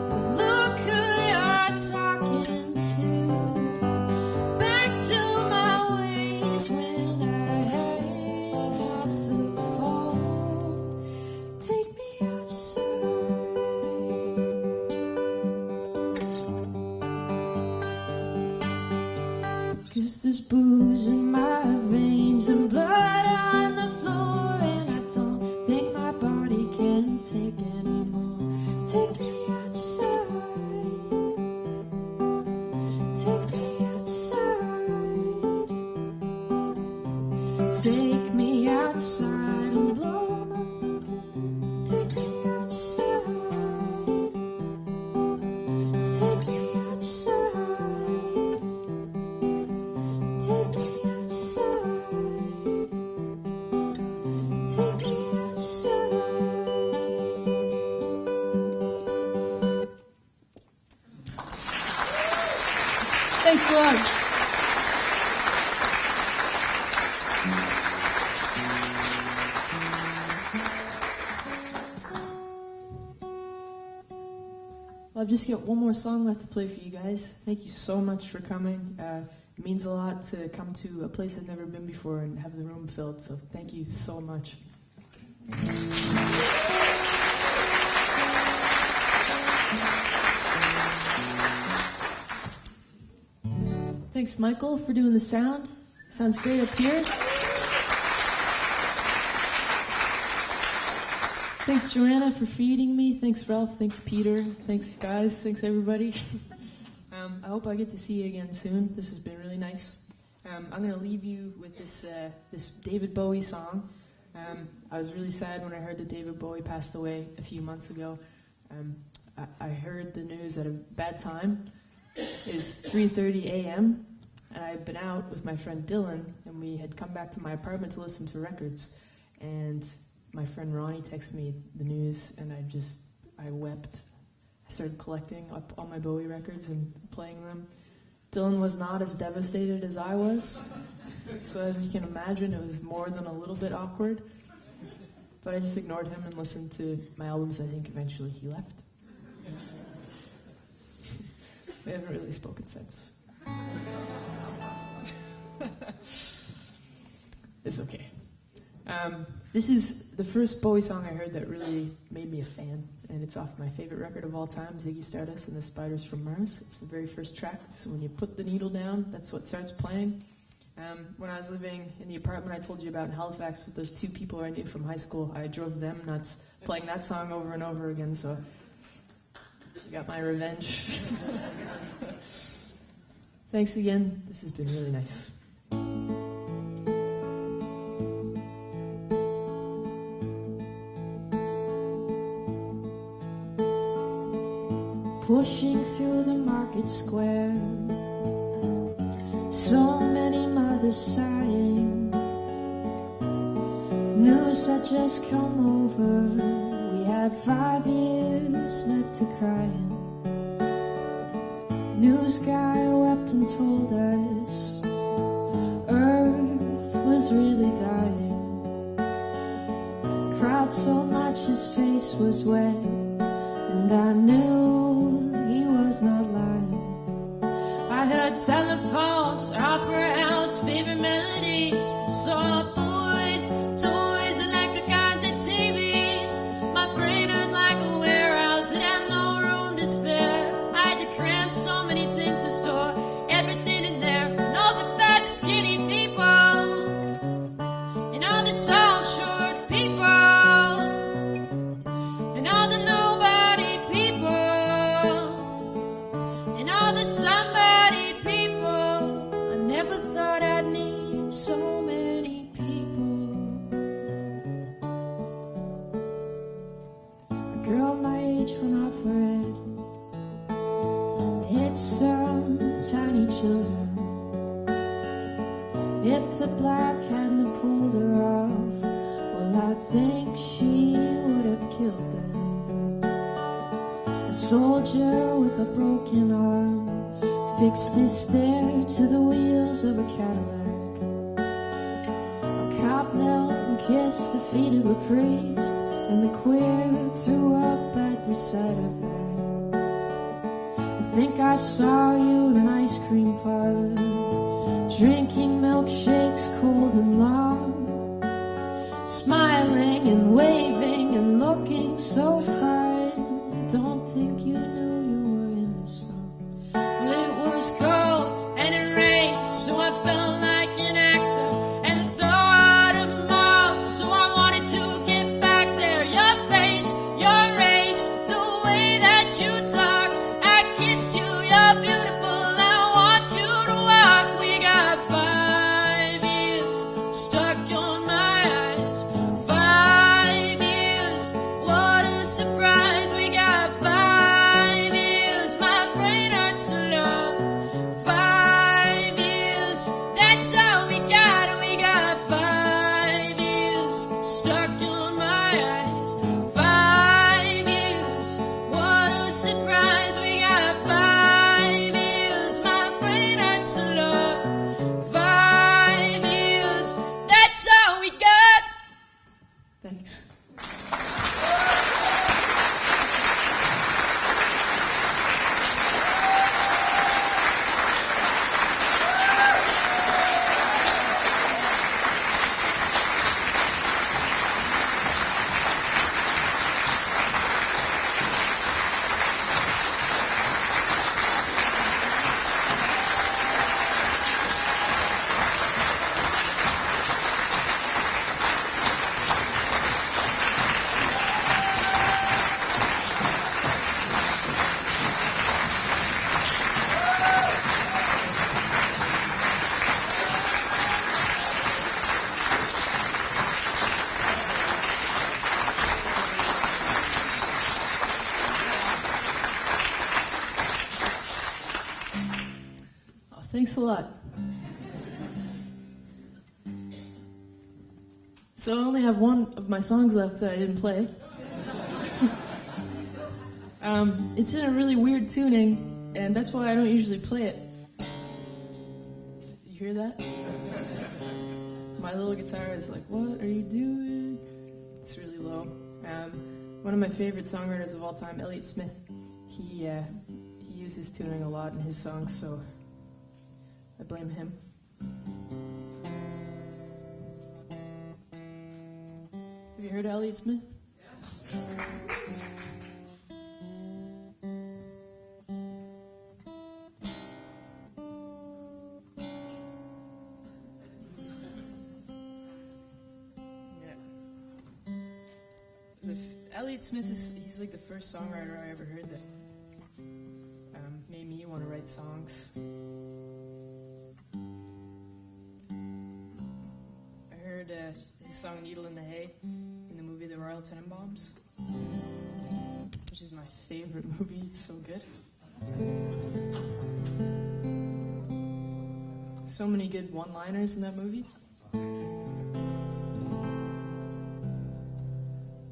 but look who you're talking to. Back to my ways when I hang up the phone. Take me outside. 'Cause there's booze in my veins and blood on the floor, and I don't think my body can take anymore. Take me outside. Take me outside. Take me outside and blow my fucking. Take me outside. Take me outside. Take me outside. Take me outside. Thanks a lot. I've just got one more song left to play for you guys. Thank you so much for coming. It means a lot to come to a place I've never been before and have the room filled, so thank you so much. Thanks, Michael, for doing the sound. Sounds great up here. Thanks, Joanna, for feeding me. Thanks, Ralph. Thanks, Peter. Thanks, guys. Thanks, everybody. I hope I get to see you again soon. This has been really nice. I'm going to leave you with this David Bowie song. I was really sad when I heard that David Bowie passed away a few months ago. I heard the news at a bad time. It was 3:30 a.m., and I had been out with my friend Dylan, and we had come back to my apartment to listen to records. And my friend Ronnie texted me the news, and I wept. I started collecting up all my Bowie records and playing them. Dylan was not as devastated as I was, so as you can imagine, it was more than a little bit awkward. But I just ignored him and listened to my albums. I think eventually he left. We haven't really spoken since. It's okay. This is the first Bowie song I heard that really made me a fan, and it's off my favorite record of all time, Ziggy Stardust and the Spiders from Mars. It's the very first track, so when you put the needle down, that's what starts playing. When I was living in the apartment I told you about in Halifax with those two people I knew from high school, I drove them nuts playing that song over and over again, so I got my revenge. Thanks again. This has been really nice. Pushing through the market square, so many mothers sighing. News had just come over, we had 5 years left to cry in. News guy wept and told us Earth was really dying. Cried so much his face was wet, and I knew he was not lying. I heard telephones, opera house, favorite melodies, saw boys, toys, electric guns and TVs. My brain hurt like a warehouse, it had no room to spare. I had to cram so many things to store, everything in there, and all the fat, skinny people, and all the tall, short people, and all the nobody people, and all the somebody people. I never thought I'd need so many people. A girl my age went off her head, hit some tiny children. If the black hadn't pulled her off, well, I think she would have killed them. A soldier with a broken arm fixed his stare to the wheels of a Cadillac. A cop knelt and kissed the feet of a priest, and the queer threw up at the sight of that. I think I saw you in an ice cream parlor, drinking milkshakes cold and long, smiling and waving and looking so fine. Don't think you knew you were in this song. Well, it was cold and it rained, so I felt like an actor, and the thought of more, so I wanted to get back there. Your face, your race, the way that you talk, I kiss you, you're beautiful, I want you to walk. We got 5 years stuck on my eyes, 5 Thanks a lot. So I only have one of my songs left that I didn't play. It's in a really weird tuning, and that's why I don't usually play it. You hear that? My little guitar is like, what are you doing? It's really low. One of my favorite songwriters of all time, Elliott Smith, he uses tuning a lot in his songs, so I blame him. Have you heard of Elliott Smith? Yeah. Elliott Smith he's like the first songwriter I ever heard that made me want to write songs. I heard his song Needle in the Hay in the movie The Royal Tenenbaums, which is my favorite movie. It's so good. So many good one-liners in that movie.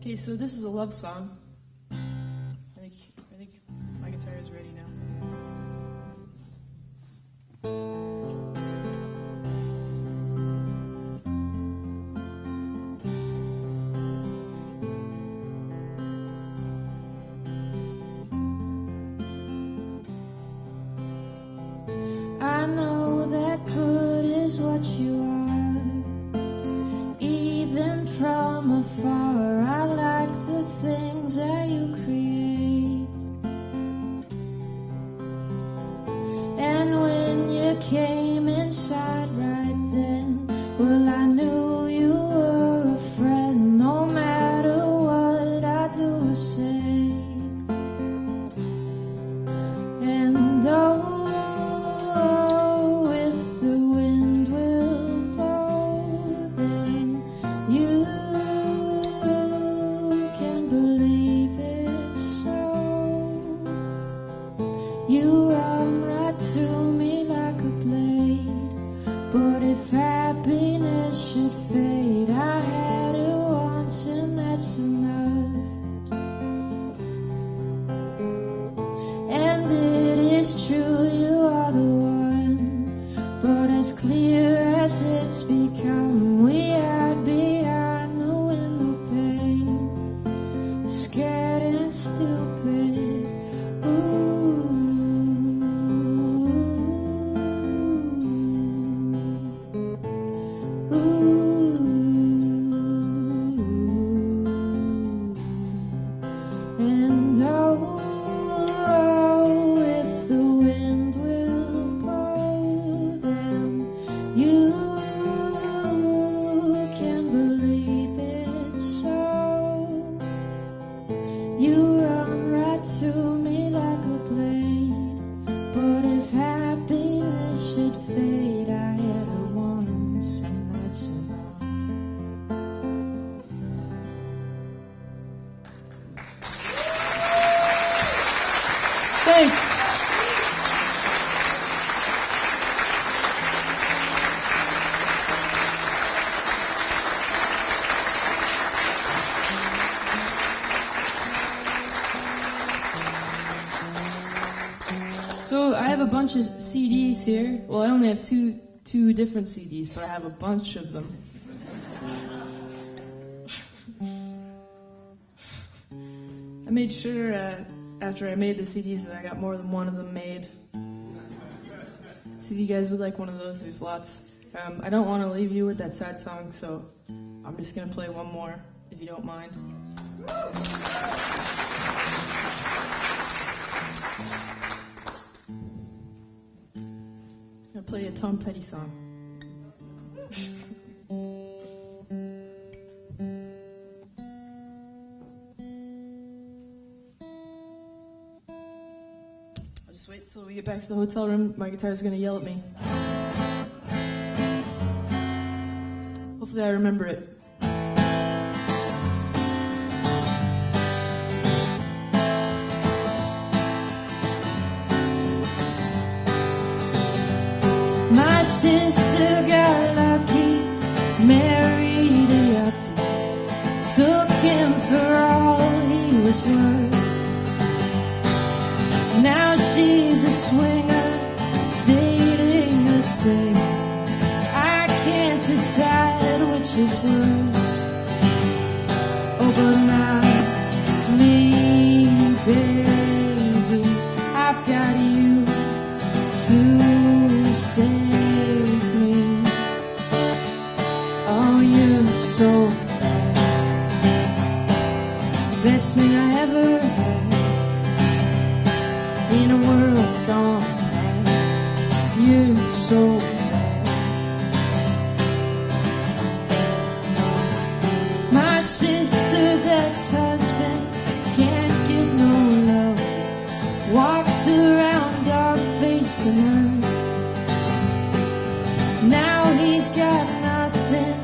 Okay, so this is a love song. I think my guitar is ready now. I know that good is what you are, even from afar. I like the things that you create, and when you came inside right then, well, I knew you were a friend, no matter what I do or say. And if the wind will blow, then you can believe it's so. You run right through me like a blade, but if happiness should fade, I had it once and that's enough. And it is true, you are the one, but as clear as it's become, we hide behind the window pane, scared and stupid. Ooh. Ooh. And if the wind will blow, then you can believe it's so. You run right through me like a blade, but if happiness should fade, I had it once and that's enough. Thanks. So I have a bunch of CDs here. Well, I only have two different CDs, but I have a bunch of them. I made sure after I made the CDs that I got more than one of them made. So if you guys would like one of those, there's lots. I don't want to leave you with that sad song, so I'm just going to play one more, if you don't mind. I'm going to play a Tom Petty song. I'll just wait till we get back to the hotel room. My guitar's going to yell at me. Hopefully I remember it. My sister got lucky, married a yuppie, took him for all he was worth. Now she's a swinger, dating a singer. I can't decide which is worse. Oh, but not me, baby. I've got you to save me. Oh, you're so bad. Best thing I ever had in a world gone mad. You're so bad. My sister's ex-husband can't get no love, walks around dog-faced and hurt. Now he's got nothing,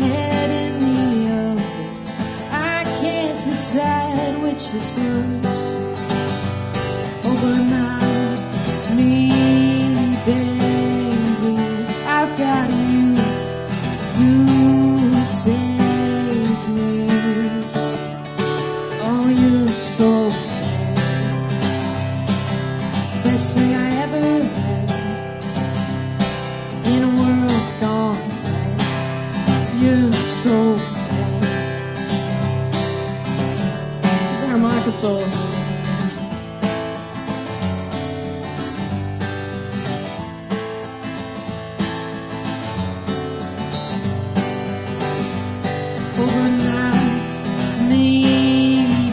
head in the oven. I can't decide which is worse. Oh, but not me, baby. I've got you to save me. Oh, you're so bad. Best thing I ever had in a world gone bad. You're so bad. It's an harmonica solo. Overnight, me,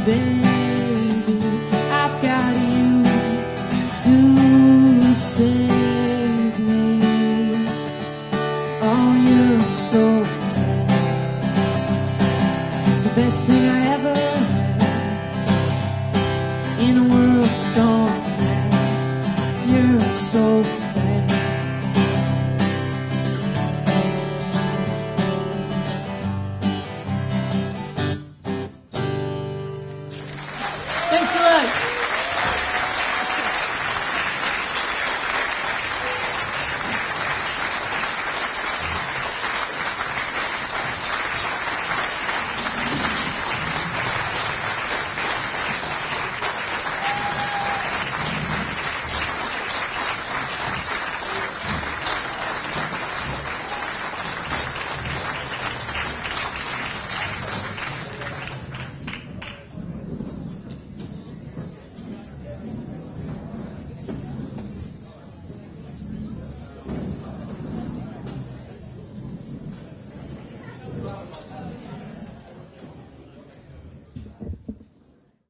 baby, I've got you to save me. Oh, you're so bad. The best thing I ever had in a world